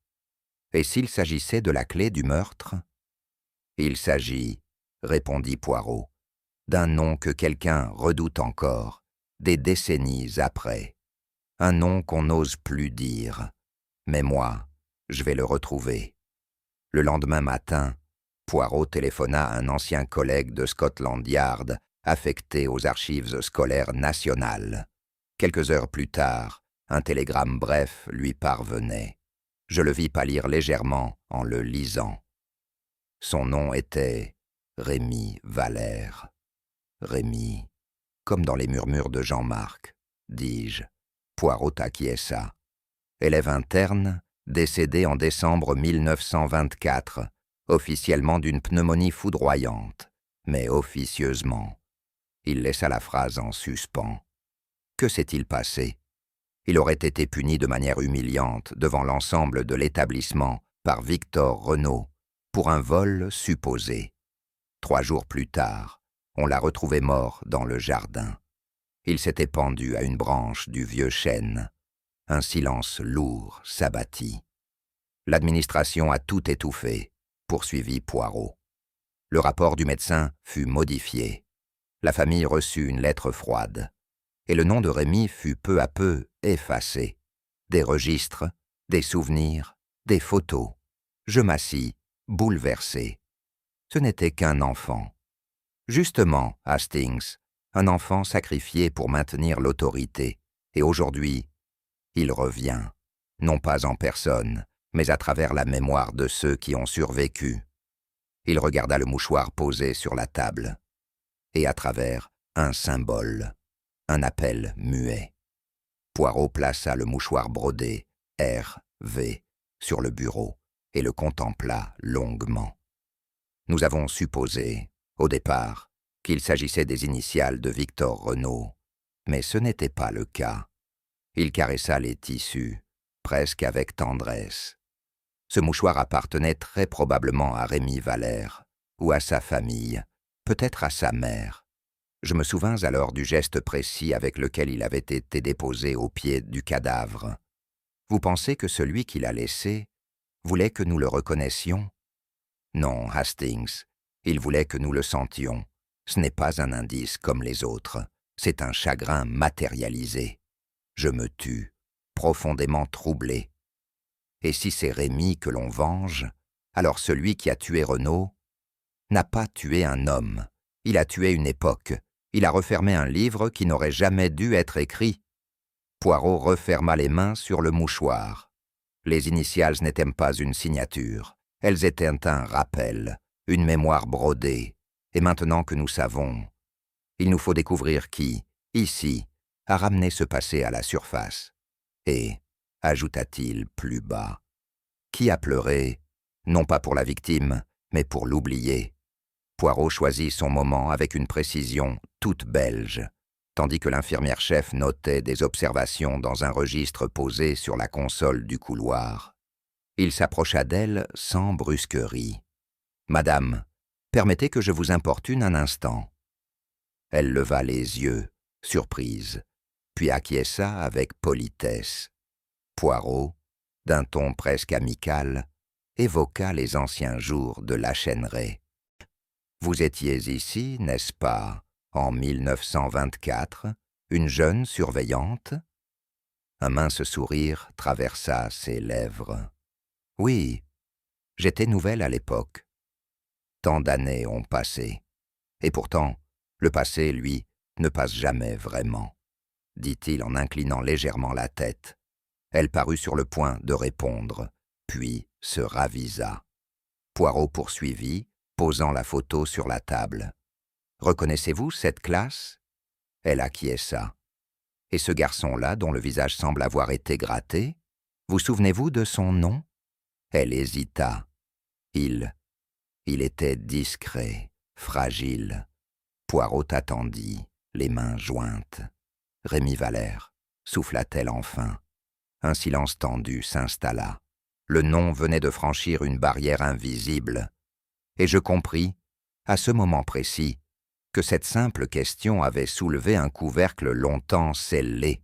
Et s'il s'agissait de la clé du meurtre? Il s'agit, répondit Poirot, d'un nom que quelqu'un redoute encore, des décennies après. Un nom qu'on n'ose plus dire. Mais moi, je vais le retrouver. Le lendemain matin, Poirot téléphona à un ancien collègue de Scotland Yard, affecté aux archives scolaires nationales. Quelques heures plus tard, un télégramme bref lui parvenait. Je le vis pâlir légèrement en le lisant. Son nom était Rémi Valère. Rémi, comme dans les murmures de Jean-Marc, dis-je. Poirot acquiesça. Élève interne, décédé en décembre 1924, officiellement d'une pneumonie foudroyante, mais officieusement. Il laissa la phrase en suspens. Que s'est-il passé? Il aurait été puni de manière humiliante devant l'ensemble de l'établissement par Victor Renaud pour un vol supposé. 3 jours plus tard, on l'a retrouvé mort dans le jardin. Il s'était pendu à une branche du vieux chêne. Un silence lourd s'abattit. L'administration a tout étouffé, poursuivit Poirot. Le rapport du médecin fut modifié. La famille reçut une lettre froide. Et le nom de Rémi fut peu à peu effacé. Des registres, des souvenirs, des photos. Je m'assis, bouleversé. Ce n'était qu'un enfant. Justement, Hastings, un enfant sacrifié pour maintenir l'autorité. Et aujourd'hui, il revient, non pas en personne, mais à travers la mémoire de ceux qui ont survécu. Il regarda le mouchoir posé sur la table. Et à travers un symbole. Un appel muet. Poirot plaça le mouchoir brodé R.V. sur le bureau et le contempla longuement. Nous avons supposé, au départ, qu'il s'agissait des initiales de Victor Renaud, mais ce n'était pas le cas. Il caressa les tissus, presque avec tendresse. Ce mouchoir appartenait très probablement à Rémi Valère, ou à sa famille, peut-être à sa mère. Je me souvins alors du geste précis avec lequel il avait été déposé au pied du cadavre. Vous pensez que celui qui l'a laissé voulait que nous le reconnaissions? Non, Hastings, il voulait que nous le sentions. Ce n'est pas un indice comme les autres, c'est un chagrin matérialisé. Je me tus, profondément troublé. Et si c'est Rémi que l'on venge, alors celui qui a tué Renaud n'a pas tué un homme, il a tué une époque. Il a refermé un livre qui n'aurait jamais dû être écrit. Poirot referma les mains sur le mouchoir. Les initiales n'étaient pas une signature, elles étaient un rappel, une mémoire brodée. Et maintenant que nous savons, il nous faut découvrir qui, ici, a ramené ce passé à la surface. Et, ajouta-t-il plus bas, qui a pleuré, non pas pour la victime, mais pour l'oublier. Poirot choisit son moment avec une précision toute belge, tandis que l'infirmière-chef notait des observations dans un registre posé sur la console du couloir. Il s'approcha d'elle sans brusquerie. « Madame, permettez que je vous importune un instant. » Elle leva les yeux, surprise, puis acquiesça avec politesse. Poirot, d'un ton presque amical, évoqua les anciens jours de la Chêneraie. « Vous étiez ici, n'est-ce pas, en 1924, une jeune surveillante ?» Un mince sourire traversa ses lèvres. « Oui, j'étais nouvelle à l'époque. Tant d'années ont passé. Et pourtant, le passé, lui, ne passe jamais vraiment, » dit-il en inclinant légèrement la tête. Elle parut sur le point de répondre, puis se ravisa. Poirot poursuivit, posant la photo sur la table. « Reconnaissez-vous cette classe ?» Elle acquiesça. « Et ce garçon-là, dont le visage semble avoir été gratté, vous souvenez-vous de son nom ?» Elle hésita. Il était discret, fragile. Poirot attendit, les mains jointes. « Rémi Valère », souffla-t-elle enfin. Un silence tendu s'installa. Le nom venait de franchir une barrière invisible. Et je compris, à ce moment précis, que cette simple question avait soulevé un couvercle longtemps scellé.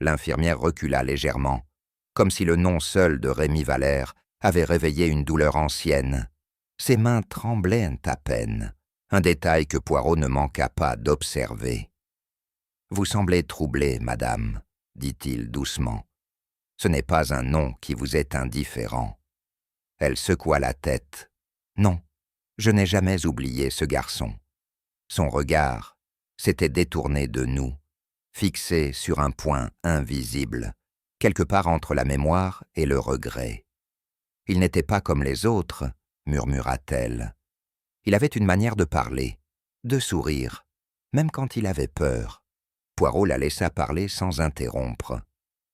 L'infirmière recula légèrement, comme si le nom seul de Rémi Valère avait réveillé une douleur ancienne. Ses mains tremblaient à peine, un détail que Poirot ne manqua pas d'observer. « Vous semblez troublée, madame, » dit-il doucement. « Ce n'est pas un nom qui vous est indifférent. » Elle secoua la tête. « Non, je n'ai jamais oublié ce garçon. » Son regard s'était détourné de nous, fixé sur un point invisible, quelque part entre la mémoire et le regret. « Il n'était pas comme les autres, » murmura-t-elle. « Il avait une manière de parler, de sourire, même quand il avait peur. » Poirot la laissa parler sans interrompre.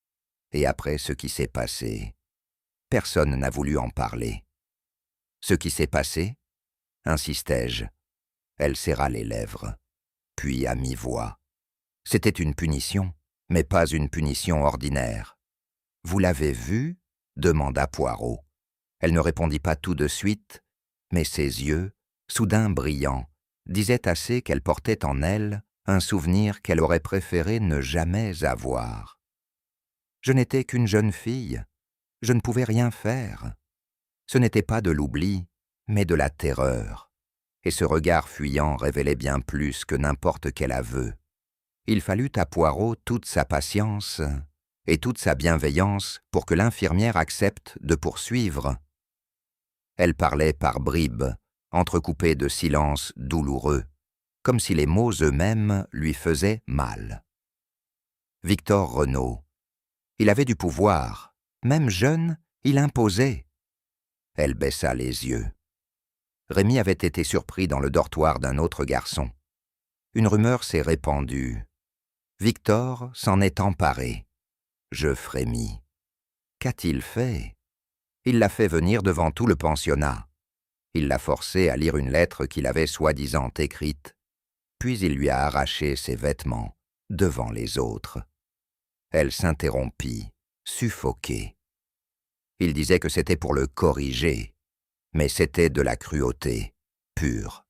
« Et après ce qui s'est passé, personne n'a voulu en parler. »« Ce qui s'est passé ?» insistai-je. Elle serra les lèvres, puis à mi-voix. « C'était une punition, mais pas une punition ordinaire. »« Vous l'avez vue ?» demanda Poirot. Elle ne répondit pas tout de suite, mais ses yeux, soudain brillants, disaient assez qu'elle portait en elle un souvenir qu'elle aurait préféré ne jamais avoir. « Je n'étais qu'une jeune fille, je ne pouvais rien faire. Ce n'était pas de l'oubli, mais de la terreur. » Et ce regard fuyant révélait bien plus que n'importe quel aveu. Il fallut à Poirot toute sa patience et toute sa bienveillance pour que l'infirmière accepte de poursuivre. Elle parlait par bribes, entrecoupées de silences douloureux, comme si les mots eux-mêmes lui faisaient mal. Victor Renaud. Il avait du pouvoir, même jeune, il imposait. Elle baissa les yeux. Rémi avait été surpris dans le dortoir d'un autre garçon. Une rumeur s'est répandue. Victor s'en est emparé. Je frémis. Qu'a-t-il fait? Il l'a fait venir devant tout le pensionnat. Il l'a forcé à lire une lettre qu'il avait soi-disant écrite, puis il lui a arraché ses vêtements, devant les autres. Elle s'interrompit, suffoquée. Il disait que c'était pour le corriger, mais c'était de la cruauté, pure.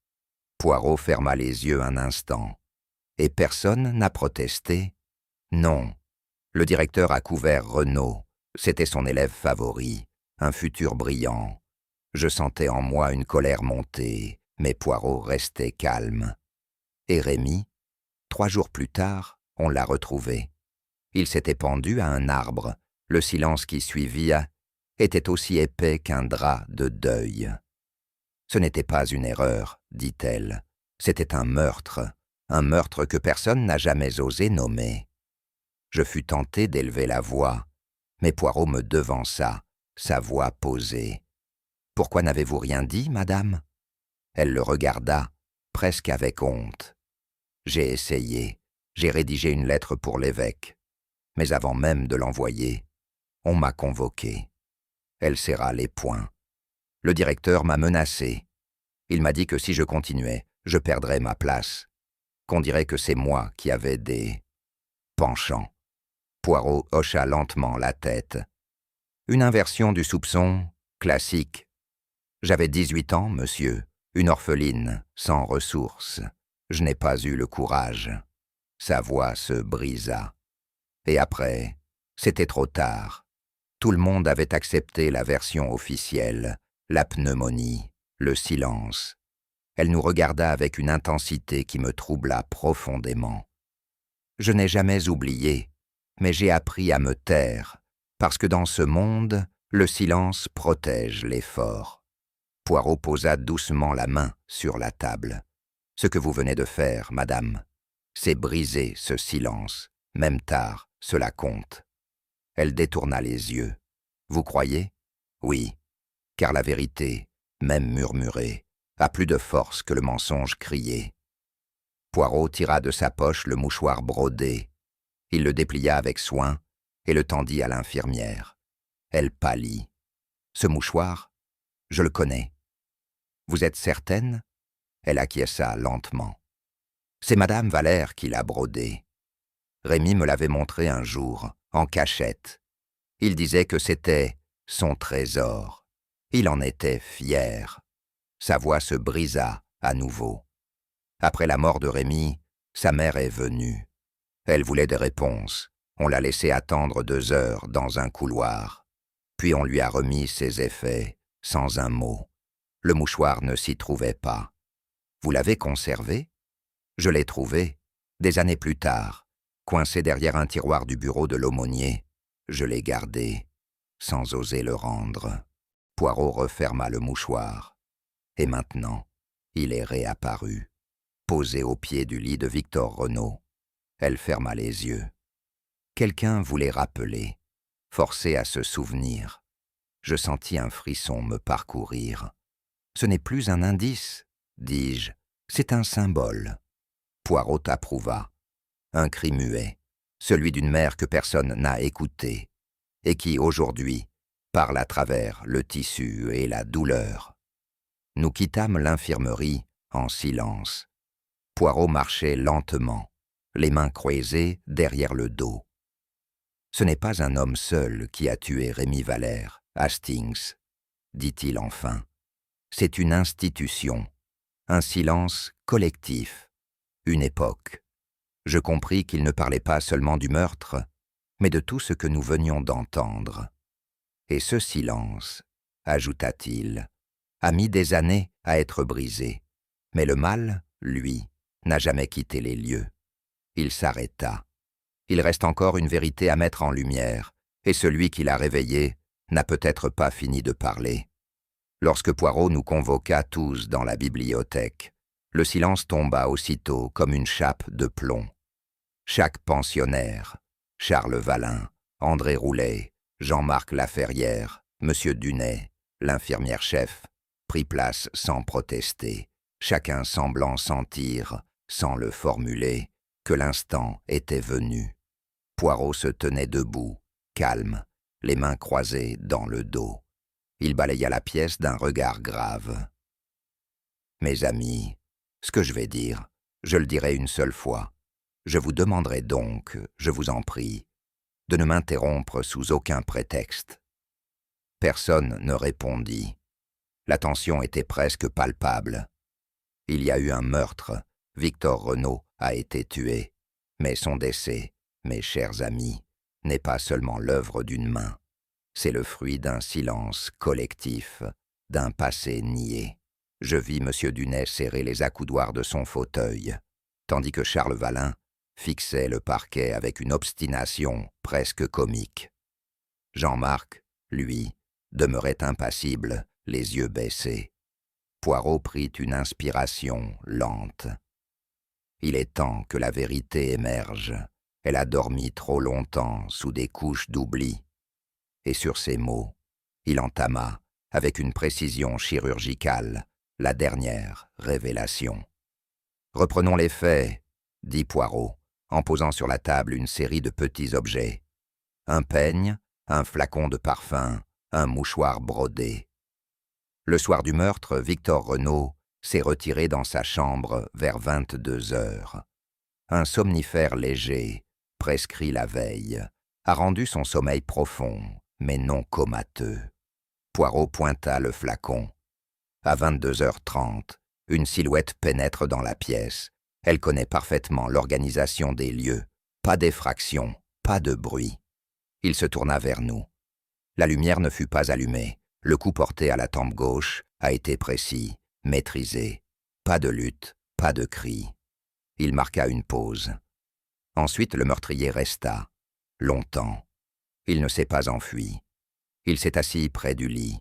Poirot ferma les yeux un instant. Et personne n'a protesté? Non. Le directeur a couvert Renaud. C'était son élève favori, un futur brillant. Je sentais en moi une colère monter, mais Poirot restait calme. Et Rémi, 3 jours plus tard, on l'a retrouvé. Il s'était pendu à un arbre. Le silence qui suivit était aussi épais qu'un drap de deuil. « Ce n'était pas une erreur, dit-elle. C'était un meurtre que personne n'a jamais osé nommer. » Je fus tenté d'élever la voix, mais Poirot me devança, sa voix posée. « Pourquoi n'avez-vous rien dit, madame ?» Elle le regarda, presque avec honte. J'ai essayé, j'ai rédigé une lettre pour l'évêque, mais avant même de l'envoyer, on m'a convoqué. Elle serra les poings. Le directeur m'a menacé. Il m'a dit que si je continuais, je perdrais ma place, qu'on dirait que c'est moi qui avais des penchants. Poirot hocha lentement la tête. Une inversion du soupçon, classique. J'avais 18 ans, monsieur, une orpheline, sans ressources. Je n'ai pas eu le courage. Sa voix se brisa. Et après, c'était trop tard. Tout le monde avait accepté la version officielle, la pneumonie, le silence. Elle nous regarda avec une intensité qui me troubla profondément. Je n'ai jamais oublié, mais j'ai appris à me taire, parce que dans ce monde, le silence protège les forts. Poirot posa doucement la main sur la table. « Ce que vous venez de faire, madame, c'est briser ce silence. Même tard, cela compte. » Elle détourna les yeux. « Vous croyez ? Oui, car la vérité, même murmurée, a plus de force que le mensonge crié. » Poirot tira de sa poche le mouchoir brodé. Il le déplia avec soin et le tendit à l'infirmière. Elle pâlit. « Ce mouchoir, je le connais. » « Vous êtes certaine ?» Elle acquiesça lentement. « C'est madame Valère qui l'a brodé. Rémy me l'avait montré un jour, en cachette. Il disait que c'était son trésor. Il en était fier. » Sa voix se brisa à nouveau. Après la mort de Rémy, sa mère est venue. Elle voulait des réponses. On l'a laissée attendre 2 heures dans un couloir. Puis on lui a remis ses effets, sans un mot. Le mouchoir ne s'y trouvait pas. Vous l'avez conservé ? Je l'ai trouvé, des années plus tard, coincé derrière un tiroir du bureau de l'aumônier. Je l'ai gardé, sans oser le rendre. Poirot referma le mouchoir. Et maintenant, il est réapparu, posé au pied du lit de Victor Renaud. Elle ferma les yeux. Quelqu'un voulait rappeler, forcé à se souvenir. Je sentis un frisson me parcourir. Ce n'est plus un indice, dis-je, c'est un symbole. Poirot approuva. Un cri muet, celui d'une mère que personne n'a écoutée, et qui, aujourd'hui, parle à travers le tissu et la douleur. Nous quittâmes l'infirmerie en silence. Poirot marchait lentement, les mains croisées derrière le dos. Ce n'est pas un homme seul qui a tué Rémy Valère, Hastings, dit-il enfin. C'est une institution, un silence collectif, une époque. Je compris qu'il ne parlait pas seulement du meurtre, mais de tout ce que nous venions d'entendre. Et ce silence, ajouta-t-il, a mis des années à être brisé. Mais le mal, lui, n'a jamais quitté les lieux. Il s'arrêta. Il reste encore une vérité à mettre en lumière, et celui qui l'a réveillée n'a peut-être pas fini de parler. Lorsque Poirot nous convoqua tous dans la bibliothèque, le silence tomba aussitôt comme une chape de plomb. Chaque pensionnaire, Charles Valin, André Roulet, Jean-Marc Laferrière, Monsieur Dunay, l'infirmière-chef, prit place sans protester, chacun semblant sentir, sans le formuler, que l'instant était venu. Poirot se tenait debout, calme, les mains croisées dans le dos. Il balaya la pièce d'un regard grave. « Mes amis, ce que je vais dire, je le dirai une seule fois. Je vous demanderai donc, je vous en prie, de ne m'interrompre sous aucun prétexte. » Personne ne répondit. La tension était presque palpable. Il y a eu un meurtre. Victor Renaud a été tué. Mais son décès, mes chers amis, n'est pas seulement l'œuvre d'une main. C'est le fruit d'un silence collectif, d'un passé nié. Je vis M. Dunay serrer les accoudoirs de son fauteuil, tandis que Charles Valin fixait le parquet avec une obstination presque comique. Jean-Marc, lui, demeurait impassible, les yeux baissés. Poirot prit une inspiration lente. « Il est temps que la vérité émerge. Elle a dormi trop longtemps sous des couches d'oubli. » Et sur ces mots, il entama, avec une précision chirurgicale, la dernière révélation. « Reprenons les faits, » dit Poirot, en posant sur la table une série de petits objets. Un peigne, un flacon de parfum, un mouchoir brodé. Le soir du meurtre, Victor Renaud s'est retiré dans sa chambre vers 22 heures. Un somnifère léger, prescrit la veille, a rendu son sommeil profond, mais non comateux. Poirot pointa le flacon. À 22h30, une silhouette pénètre dans la pièce. Elle connaît parfaitement l'organisation des lieux. Pas d'effraction, pas de bruit. Il se tourna vers nous. La lumière ne fut pas allumée. Le coup porté à la tempe gauche a été précis, maîtrisé. Pas de lutte, pas de cri. Il marqua une pause. Ensuite, le meurtrier resta, longtemps. Il ne s'est pas enfui. Il s'est assis près du lit.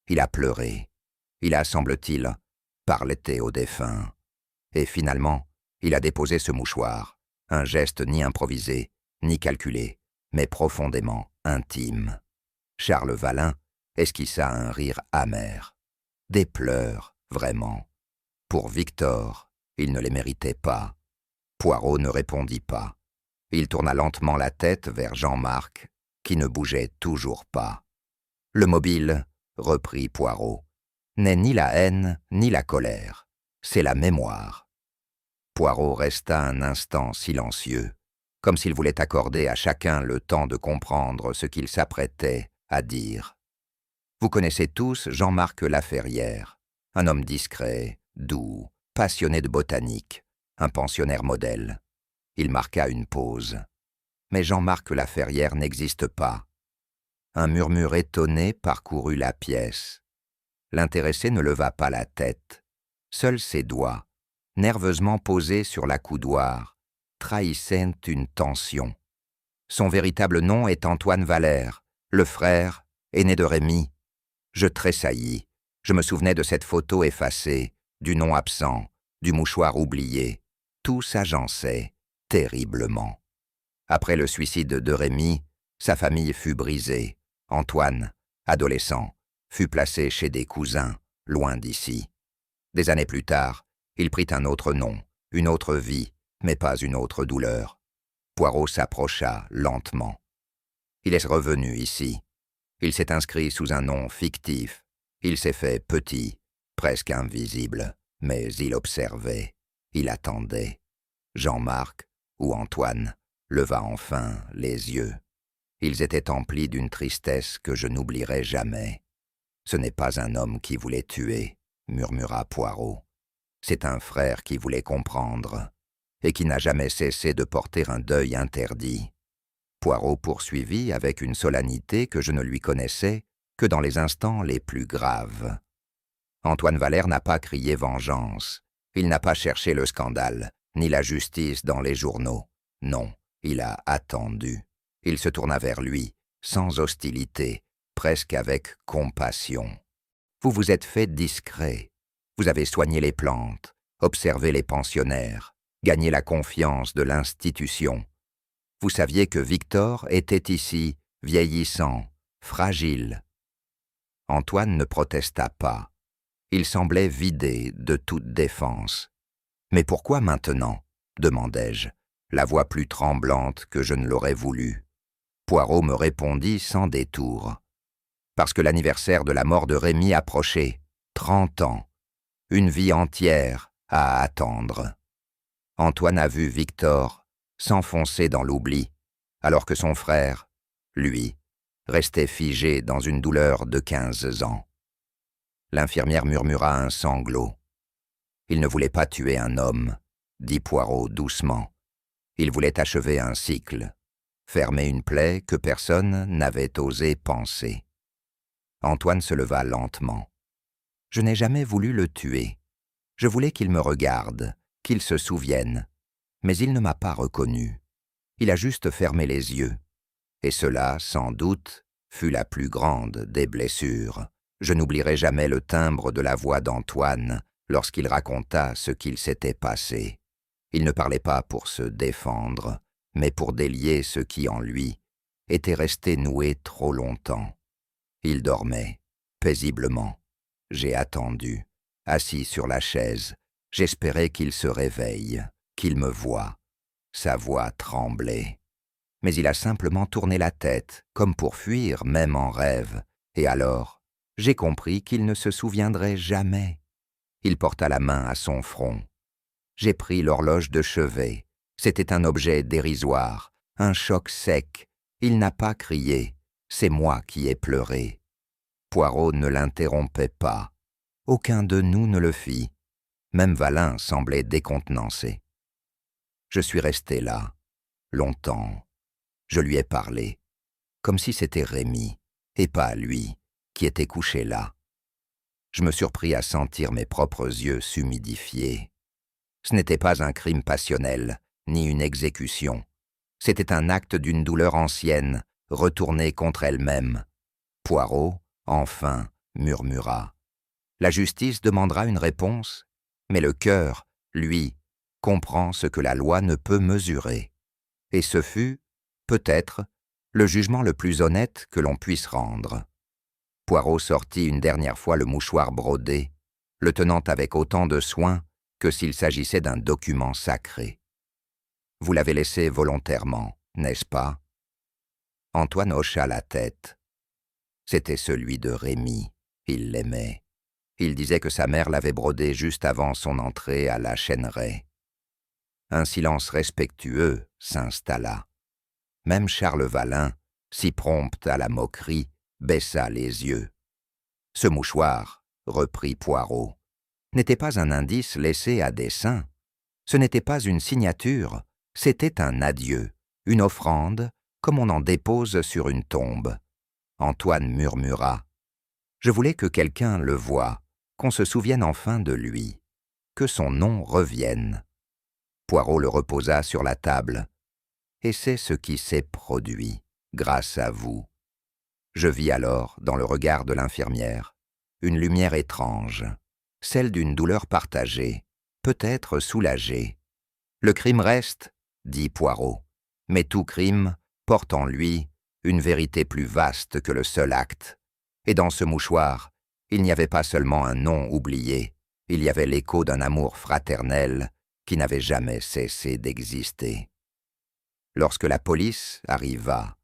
Il a pleuré. Il a, semble-t-il, parlé au défunt. Et finalement, il a déposé ce mouchoir, un geste ni improvisé, ni calculé, mais profondément intime. Charles Valin esquissa un rire amer. Des pleurs, vraiment. Pour Victor, il ne les méritait pas. Poirot ne répondit pas. Il tourna lentement la tête vers Jean-Marc, qui ne bougeait toujours pas. « Le mobile, » reprit Poirot, « n'est ni la haine ni la colère. C'est la mémoire. » Poirot resta un instant silencieux, comme s'il voulait accorder à chacun le temps de comprendre ce qu'il s'apprêtait à dire. Vous connaissez tous Jean-Marc Laferrière, un homme discret, doux, passionné de botanique, un pensionnaire modèle. Il marqua une pause. Mais Jean-Marc Laferrière n'existe pas. Un murmure étonné parcourut la pièce. L'intéressé ne leva pas la tête. Seuls ses doigts, nerveusement posés sur l'accoudoir, trahissaient une tension. Son véritable nom est Antoine Valère, le frère, aîné de Rémy. Je tressaillis. Je me souvenais de cette photo effacée, du nom absent, du mouchoir oublié. Tout s'agençait terriblement. Après le suicide de Rémy, sa famille fut brisée. Antoine, adolescent, fut placé chez des cousins, loin d'ici. Des années plus tard, il prit un autre nom, une autre vie, mais pas une autre douleur. Poirot s'approcha lentement. Il est revenu ici. Il s'est inscrit sous un nom fictif. Il s'est fait petit, presque invisible, mais il observait, il attendait. Jean-Marc, ou Antoine, leva enfin les yeux. Ils étaient emplis d'une tristesse que je n'oublierai jamais. « Ce n'est pas un homme qui voulait tuer, » murmura Poirot. « C'est un frère qui voulait comprendre, et qui n'a jamais cessé de porter un deuil interdit. » Poirot poursuivit avec une solennité que je ne lui connaissais que dans les instants les plus graves. Antoine Valère n'a pas crié vengeance. Il n'a pas cherché le scandale, ni la justice dans les journaux. Non, il a attendu. Il se tourna vers lui, sans hostilité, presque avec compassion. Vous vous êtes fait discret. Vous avez soigné les plantes, observé les pensionnaires, gagné la confiance de l'institution. Vous saviez que Victor était ici, vieillissant, fragile. Antoine ne protesta pas. Il semblait vidé de toute défense. « Mais pourquoi maintenant ?» demandai-je, la voix plus tremblante que je ne l'aurais voulu. Poirot me répondit sans détour. « Parce que l'anniversaire de la mort de Rémy approchait, 30 ans, une vie entière à attendre. » Antoine a vu Victor s'enfoncer dans l'oubli, alors que son frère, lui, restait figé dans une douleur de 15 ans. L'infirmière murmura un sanglot. « Il ne voulait pas tuer un homme, » dit Poirot doucement. « Il voulait achever un cycle, fermer une plaie que personne n'avait osé penser. » Antoine se leva lentement. « Je n'ai jamais voulu le tuer. Je voulais qu'il me regarde, qu'il se souvienne. Mais il ne m'a pas reconnu. Il a juste fermé les yeux. Et cela, sans doute, fut la plus grande des blessures. Je n'oublierai jamais le timbre de la voix d'Antoine lorsqu'il raconta ce qu'il s'était passé. Il ne parlait pas pour se défendre, mais pour délier ce qui, en lui, était resté noué trop longtemps. Il dormait, paisiblement. J'ai attendu, assis sur la chaise. J'espérais qu'il se réveille, qu'il me voie. Sa voix tremblait. Mais il a simplement tourné la tête, comme pour fuir, même en rêve. Et alors, j'ai compris qu'il ne se souviendrait jamais. Il porta la main à son front. J'ai pris l'horloge de chevet. C'était un objet dérisoire, un choc sec. Il n'a pas crié. C'est moi qui ai pleuré. Poirot ne l'interrompait pas. Aucun de nous ne le fit. Même Valin semblait décontenancé. Je suis resté là, longtemps. Je lui ai parlé, comme si c'était Rémi, et pas lui, qui était couché là. Je me surpris à sentir mes propres yeux s'humidifier. Ce n'était pas un crime passionnel, ni une exécution. C'était un acte d'une douleur ancienne, retournée contre elle-même. Poirot, enfin, murmura. La justice demandera une réponse, mais le cœur, lui, comprend ce que la loi ne peut mesurer. Et ce fut, peut-être, le jugement le plus honnête que l'on puisse rendre. Poirot sortit une dernière fois le mouchoir brodé, le tenant avec autant de soin que s'il s'agissait d'un document sacré. « Vous l'avez laissé volontairement, n'est-ce pas ?» Antoine hocha la tête. C'était celui de Rémi, il l'aimait. Il disait que sa mère l'avait brodé juste avant son entrée à la Chêneraie. Un silence respectueux s'installa. Même Charles Valin, si prompt à la moquerie, baissa les yeux. Ce mouchoir, reprit Poirot, n'était pas un indice laissé à dessein. Ce n'était pas une signature, c'était un adieu, une offrande, comme on en dépose sur une tombe. Antoine murmura. Je voulais que quelqu'un le voie, qu'on se souvienne enfin de lui, que son nom revienne. Poirot le reposa sur la table. Et c'est ce qui s'est produit, grâce à vous. Je vis alors, dans le regard de l'infirmière, une lumière étrange, celle d'une douleur partagée, peut-être soulagée. Le crime reste, dit Poirot, mais tout crime porte en lui une vérité plus vaste que le seul acte. Et dans ce mouchoir, il n'y avait pas seulement un nom oublié, il y avait l'écho d'un amour fraternel qui n'avait jamais cessé d'exister. Lorsque la police arriva,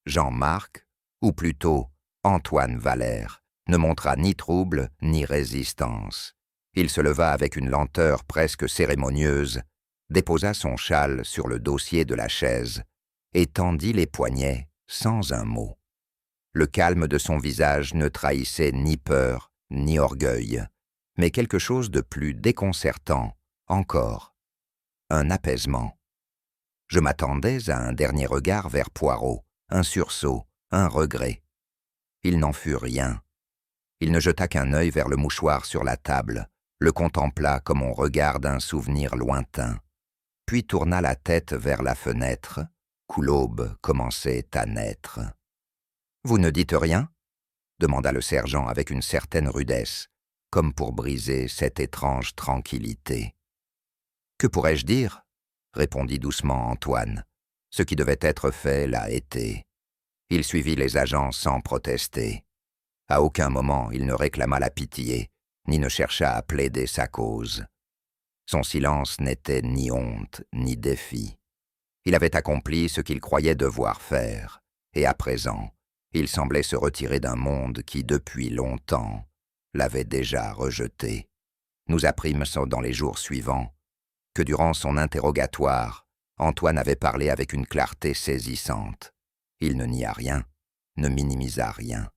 Jean-Marc, ou plutôt Antoine Valère, ne montra ni trouble ni résistance. Il se leva avec une lenteur presque cérémonieuse, déposa son châle sur le dossier de la chaise et tendit les poignets sans un mot. Le calme de son visage ne trahissait ni peur ni orgueil, mais quelque chose de plus déconcertant encore, un apaisement. Je m'attendais à un dernier regard vers Poirot, un sursaut, un regret. Il n'en fut rien. Il ne jeta qu'un œil vers le mouchoir sur la table, le contempla comme on regarde un souvenir lointain, puis tourna la tête vers la fenêtre, où l'aube commençait à naître. « Vous ne dites rien ?» demanda le sergent avec une certaine rudesse, comme pour briser cette étrange tranquillité. « Que pourrais-je dire ?» répondit doucement Antoine. Ce qui devait être fait l'a été. Il suivit les agents sans protester. À aucun moment il ne réclama la pitié, ni ne chercha à plaider sa cause. Son silence n'était ni honte, ni défi. Il avait accompli ce qu'il croyait devoir faire, et à présent, il semblait se retirer d'un monde qui, depuis longtemps, l'avait déjà rejeté. Nous apprîmes dans les jours suivants que durant son interrogatoire, Antoine avait parlé avec une clarté saisissante. Il ne nia rien, ne minimisa rien,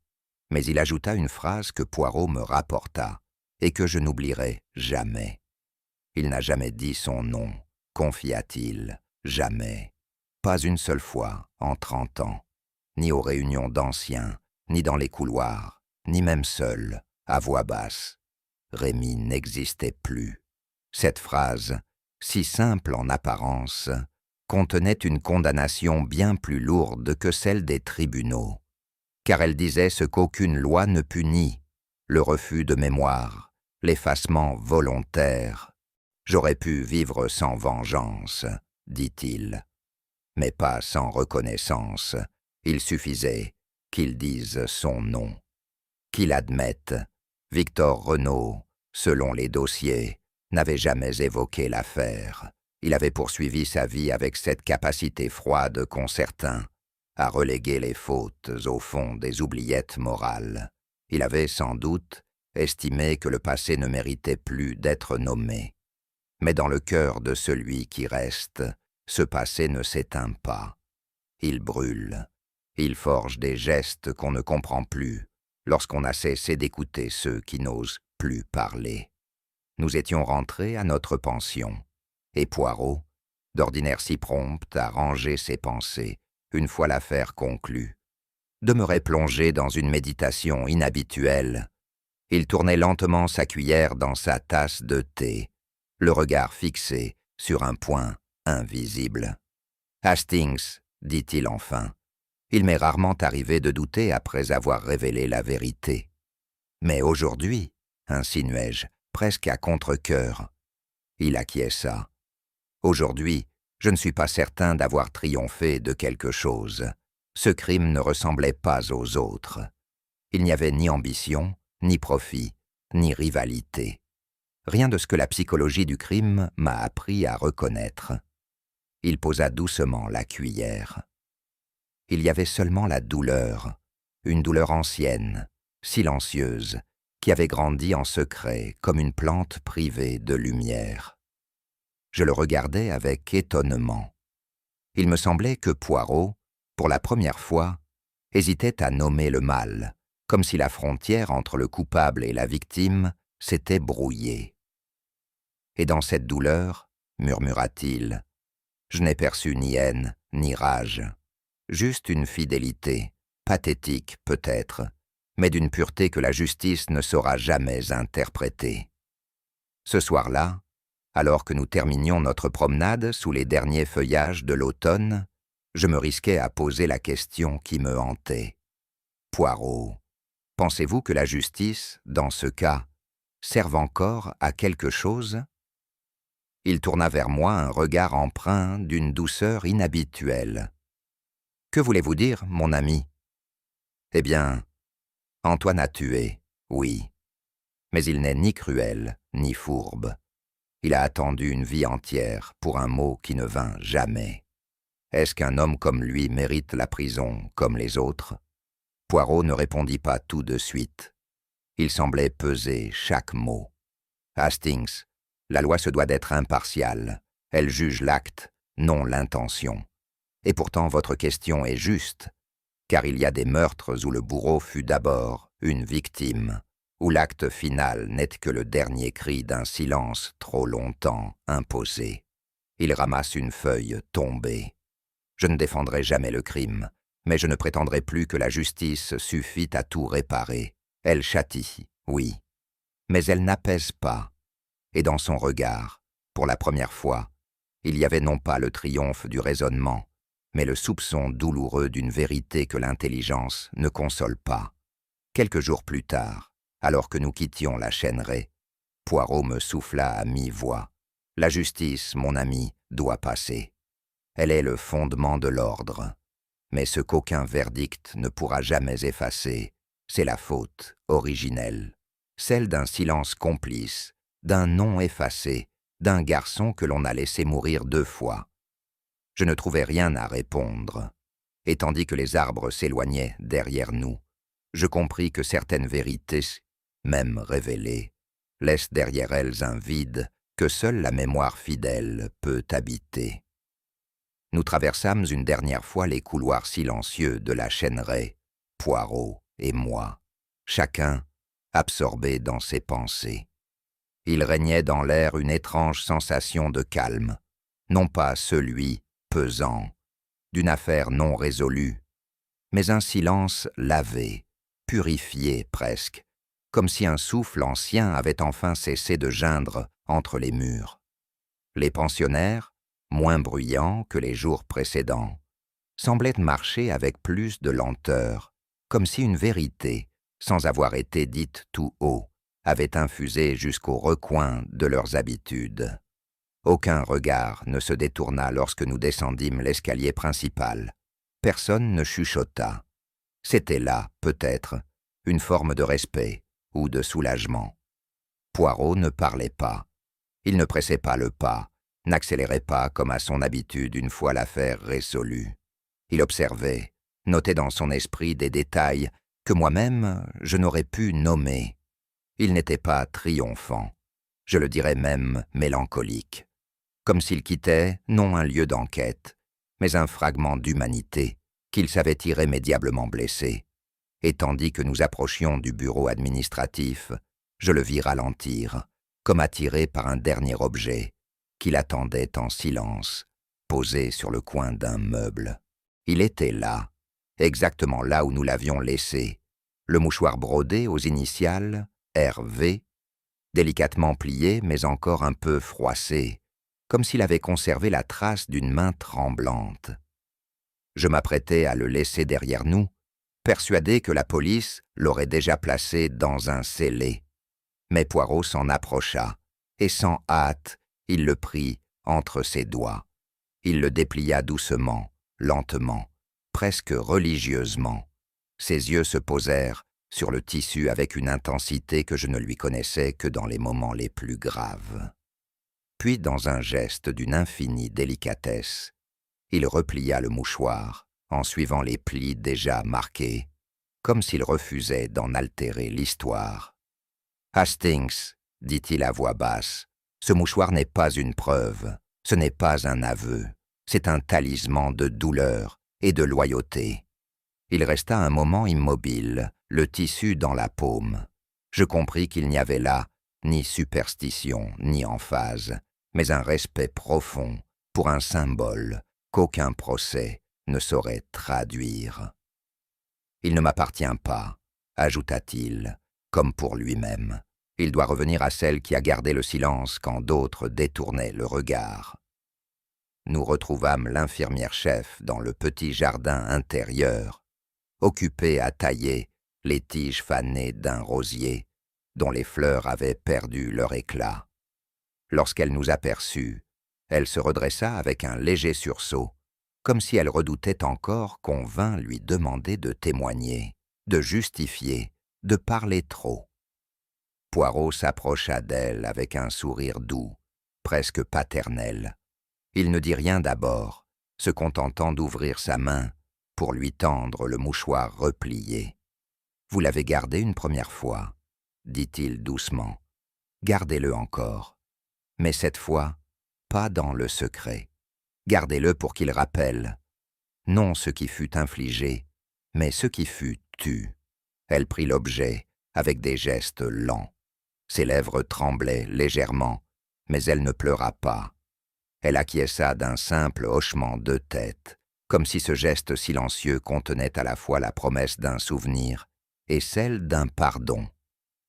mais il ajouta une phrase que Poirot me rapporta et que je n'oublierai jamais. Il n'a jamais dit son nom, confia-t-il, jamais, pas une seule fois en 30 ans, ni aux réunions d'anciens, ni dans les couloirs, ni même seul, à voix basse. Rémi n'existait plus. Cette phrase, si simple en apparence, contenait une condamnation bien plus lourde que celle des tribunaux, car elle disait ce qu'aucune loi ne punit, le refus de mémoire, l'effacement volontaire. « J'aurais pu vivre sans vengeance, dit-il. mais pas sans reconnaissance. Il suffisait qu'il dise son nom, qu'il admette. Victor Renaud, selon les dossiers, n'avait jamais évoqué l'affaire. Il avait poursuivi sa vie avec cette capacité froide qu'ont certains à reléguer les fautes au fond des oubliettes morales. Il avait sans doute estimé que le passé ne méritait plus d'être nommé. Mais dans le cœur de celui qui reste, ce passé ne s'éteint pas. Il brûle. Il forge des gestes qu'on ne comprend plus lorsqu'on a cessé d'écouter ceux qui n'osent plus parler. Nous étions rentrés à notre pension, et Poirot, d'ordinaire si prompt à ranger ses pensées, une fois l'affaire conclue, demeurait plongé dans une méditation inhabituelle. Il tournait lentement sa cuillère dans sa tasse de thé, le regard fixé sur un point invisible. « Hastings, dit-il enfin, il m'est rarement arrivé de douter après avoir révélé la vérité. Mais aujourd'hui, insinuai-je, presque à contre-cœur. Il acquiesça. Aujourd'hui, je ne suis pas certain d'avoir triomphé de quelque chose. Ce crime ne ressemblait pas aux autres. Il n'y avait ni ambition, ni profit, ni rivalité. Rien de ce que la psychologie du crime m'a appris à reconnaître. Il posa doucement la cuillère. Il y avait seulement la douleur, une douleur ancienne, silencieuse, qui avait grandi en secret comme une plante privée de lumière. Je le regardais avec étonnement. Il me semblait que Poirot, pour la première fois, hésitait à nommer le mal, comme si la frontière entre le coupable et la victime s'était brouillée. Et dans cette douleur, murmura-t-il, je n'ai perçu ni haine, ni rage, juste une fidélité, pathétique peut-être, mais d'une pureté que la justice ne saura jamais interpréter. Ce soir-là, alors que nous terminions notre promenade sous les derniers feuillages de l'automne, je me risquais à poser la question qui me hantait. Poirot, pensez-vous que la justice, dans ce cas, serve encore à quelque chose ? Il tourna vers moi un regard empreint d'une douceur inhabituelle. « Que voulez-vous dire, mon ami ?»« Eh bien, Antoine a tué, oui, mais il n'est ni cruel, ni fourbe. Il a attendu une vie entière pour un mot qui ne vint jamais. Est-ce qu'un homme comme lui mérite la prison comme les autres ?» Poirot ne répondit pas tout de suite. Il semblait peser chaque mot. « Hastings, la loi se doit d'être impartiale. Elle juge l'acte, non l'intention. Et pourtant votre question est juste, car il y a des meurtres où le bourreau fut d'abord une victime, où l'acte final n'est que le dernier cri d'un silence trop longtemps imposé. Il ramasse une feuille tombée. Je ne défendrai jamais le crime, mais je ne prétendrai plus que la justice suffit à tout réparer. Elle châtie, oui, mais elle n'apaise pas. Et dans son regard, pour la première fois, il y avait non pas le triomphe du raisonnement, mais le soupçon douloureux d'une vérité que l'intelligence ne console pas. Quelques jours plus tard, alors que nous quittions la Chêneraie, Poirot me souffla à mi-voix. « La justice, mon ami, doit passer. Elle est le fondement de l'ordre. Mais ce qu'aucun verdict ne pourra jamais effacer, c'est la faute originelle, celle d'un silence complice, d'un nom effacé, d'un garçon que l'on a laissé mourir 2 fois. Je ne trouvais rien à répondre, et tandis que les arbres s'éloignaient derrière nous, je compris que certaines vérités, même révélées, laissent derrière elles un vide que seule la mémoire fidèle peut habiter. Nous traversâmes une dernière fois les couloirs silencieux de la Chêneraie, Poirot et moi, chacun absorbé dans ses pensées. Il régnait dans l'air une étrange sensation de calme, non pas celui pesant, d'une affaire non résolue, mais un silence lavé, purifié presque, comme si un souffle ancien avait enfin cessé de geindre entre les murs. Les pensionnaires, moins bruyants que les jours précédents, semblaient marcher avec plus de lenteur, comme si une vérité, sans avoir été dite tout haut, avait infusé jusqu'au recoin de leurs habitudes. Aucun regard ne se détourna lorsque nous descendîmes l'escalier principal. Personne ne chuchota. C'était là, peut-être, une forme de respect ou de soulagement. Poirot ne parlait pas. Il ne pressait pas le pas, n'accélérait pas comme à son habitude une fois l'affaire résolue. Il observait, notait dans son esprit des détails que moi-même je n'aurais pu nommer. Il n'était pas triomphant, je le dirais même mélancolique, comme s'il quittait non un lieu d'enquête, mais un fragment d'humanité qu'il savait irrémédiablement blessé. Et tandis que nous approchions du bureau administratif, je le vis ralentir, comme attiré par un dernier objet, qu'il attendait en silence, posé sur le coin d'un meuble. Il était là, exactement là où nous l'avions laissé, le mouchoir brodé aux initiales RV, délicatement plié mais encore un peu froissé, comme s'il avait conservé la trace d'une main tremblante. Je m'apprêtais à le laisser derrière nous, persuadé que la police l'aurait déjà placé dans un scellé. Mais Poirot s'en approcha, et sans hâte, il le prit entre ses doigts. Il le déplia doucement, lentement, presque religieusement. Ses yeux se posèrent sur le tissu avec une intensité que je ne lui connaissais que dans les moments les plus graves. Puis, dans un geste d'une infinie délicatesse, il replia le mouchoir en suivant les plis déjà marqués, comme s'il refusait d'en altérer l'histoire. « Hastings, dit-il à voix basse, ce mouchoir n'est pas une preuve, ce n'est pas un aveu, c'est un talisman de douleur et de loyauté. » Il resta un moment immobile, le tissu dans la paume. Je compris qu'il n'y avait là ni superstition, ni emphase, mais un respect profond pour un symbole qu'aucun procès ne saurait traduire. « Il ne m'appartient pas, ajouta-t-il, comme pour lui-même. Il doit revenir à celle qui a gardé le silence quand d'autres détournaient le regard. » Nous retrouvâmes l'infirmière-chef dans le petit jardin intérieur, occupée à tailler les tiges fanées d'un rosier dont les fleurs avaient perdu leur éclat. Lorsqu'elle nous aperçut, elle se redressa avec un léger sursaut, comme si elle redoutait encore qu'on vînt lui demander de témoigner, de justifier, de parler trop. Poirot s'approcha d'elle avec un sourire doux, presque paternel. Il ne dit rien d'abord, se contentant d'ouvrir sa main pour lui tendre le mouchoir replié. « Vous l'avez gardé une première fois, » dit-il doucement. « Gardez-le encore. Mais cette fois, pas dans le secret. Gardez-le pour qu'il rappelle, non ce qui fut infligé, mais ce qui fut tu. » Elle prit l'objet avec des gestes lents. Ses lèvres tremblaient légèrement, mais elle ne pleura pas. Elle acquiesça d'un simple hochement de tête, comme si ce geste silencieux contenait à la fois la promesse d'un souvenir et celle d'un pardon.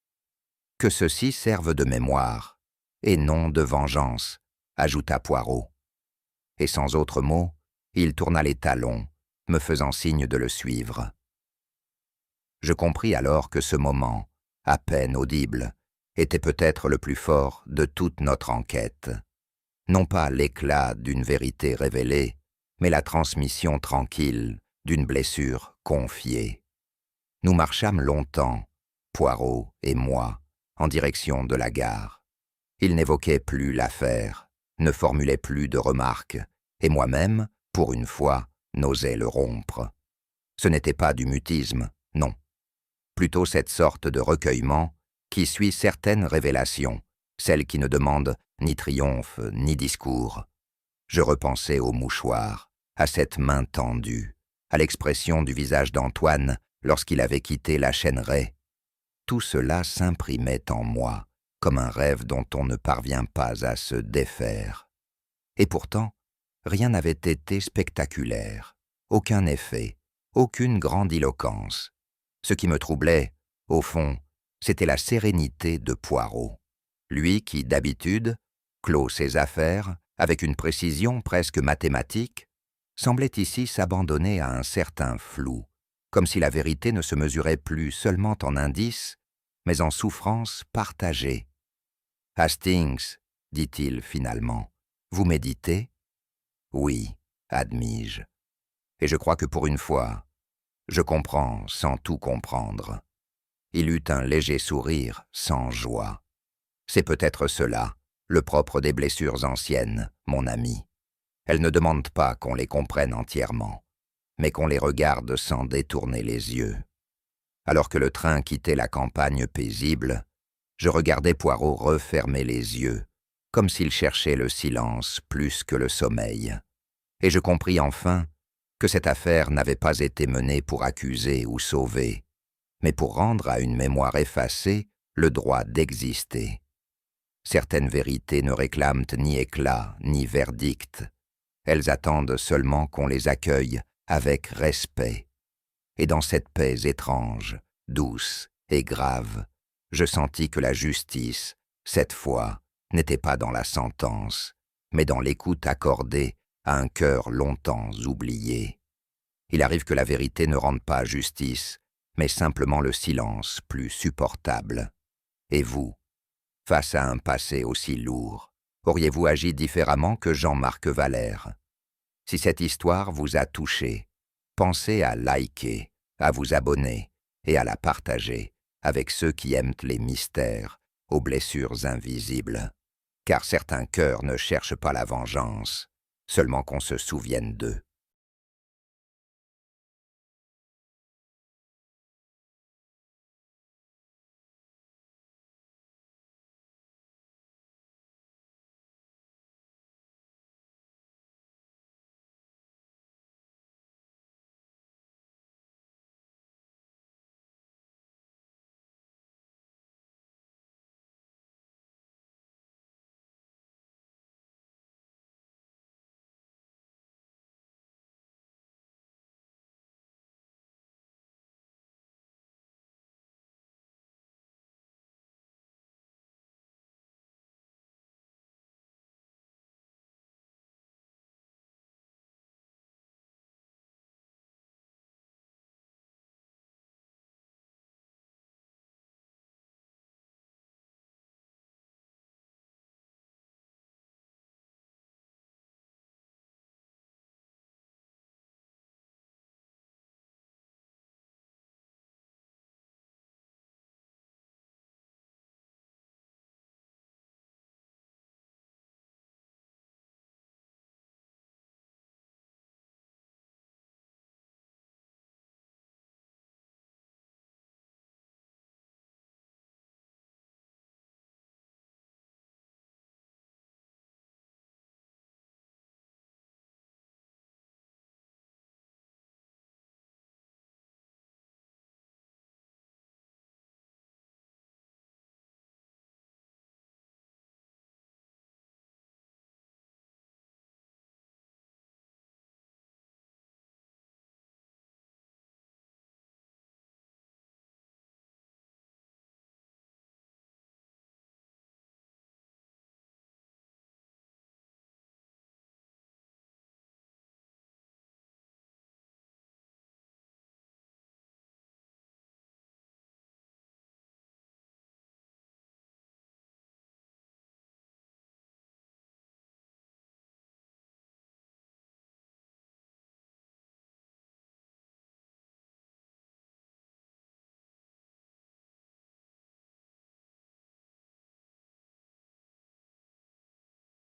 « Que ceci serve de mémoire, et non de vengeance, » ajouta Poirot. Et sans autre mot, il tourna les talons, me faisant signe de le suivre. Je compris alors que ce moment, à peine audible, était peut-être le plus fort de toute notre enquête. Non pas l'éclat d'une vérité révélée, mais la transmission tranquille d'une blessure confiée. Nous marchâmes longtemps, Poirot et moi, en direction de la gare. Il n'évoquait plus l'affaire, ne formulait plus de remarques, et moi-même, pour une fois, n'osais le rompre. Ce n'était pas du mutisme, non. Plutôt cette sorte de recueillement qui suit certaines révélations, celles qui ne demandent ni triomphe ni discours. Je repensais au mouchoir, à cette main tendue, à l'expression du visage d'Antoine lorsqu'il avait quitté la Chêneraie. Tout cela s'imprimait en moi, comme un rêve dont on ne parvient pas à se défaire. Et pourtant, rien n'avait été spectaculaire, aucun effet, aucune grandiloquence. Ce qui me troublait, au fond, c'était la sérénité de Poirot. Lui qui, d'habitude, clôt ses affaires avec une précision presque mathématique, semblait ici s'abandonner à un certain flou, comme si la vérité ne se mesurait plus seulement en indices, mais en souffrances partagées. « Hastings, dit-il finalement, Vous méditez? Oui, admis-je. Et je crois que pour une fois, je comprends sans tout comprendre. Il eut un léger sourire, sans joie. C'est peut-être cela, le propre des blessures anciennes, mon ami. Elles ne demandent pas qu'on les comprenne entièrement, mais qu'on les regarde sans détourner les yeux. Alors que le train quittait la campagne paisible, je regardais Poirot refermer les yeux, comme s'il cherchait le silence plus que le sommeil. Et je compris enfin que cette affaire n'avait pas été menée pour accuser ou sauver, mais pour rendre à une mémoire effacée le droit d'exister. Certaines vérités ne réclament ni éclat ni verdict. Elles attendent seulement qu'on les accueille avec respect. Et dans cette paix étrange, douce et grave, je sentis que la justice, cette fois, n'était pas dans la sentence, mais dans l'écoute accordée à un cœur longtemps oublié. Il arrive que la vérité ne rende pas justice, mais simplement le silence plus supportable. Et vous, face à un passé aussi lourd, auriez-vous agi différemment que Jean-Marc Valère? Si cette histoire vous a touché, pensez à liker, à vous abonner et à la partager avec ceux qui aiment les mystères aux blessures invisibles. Car certains cœurs ne cherchent pas la vengeance, seulement qu'on se souvienne d'eux.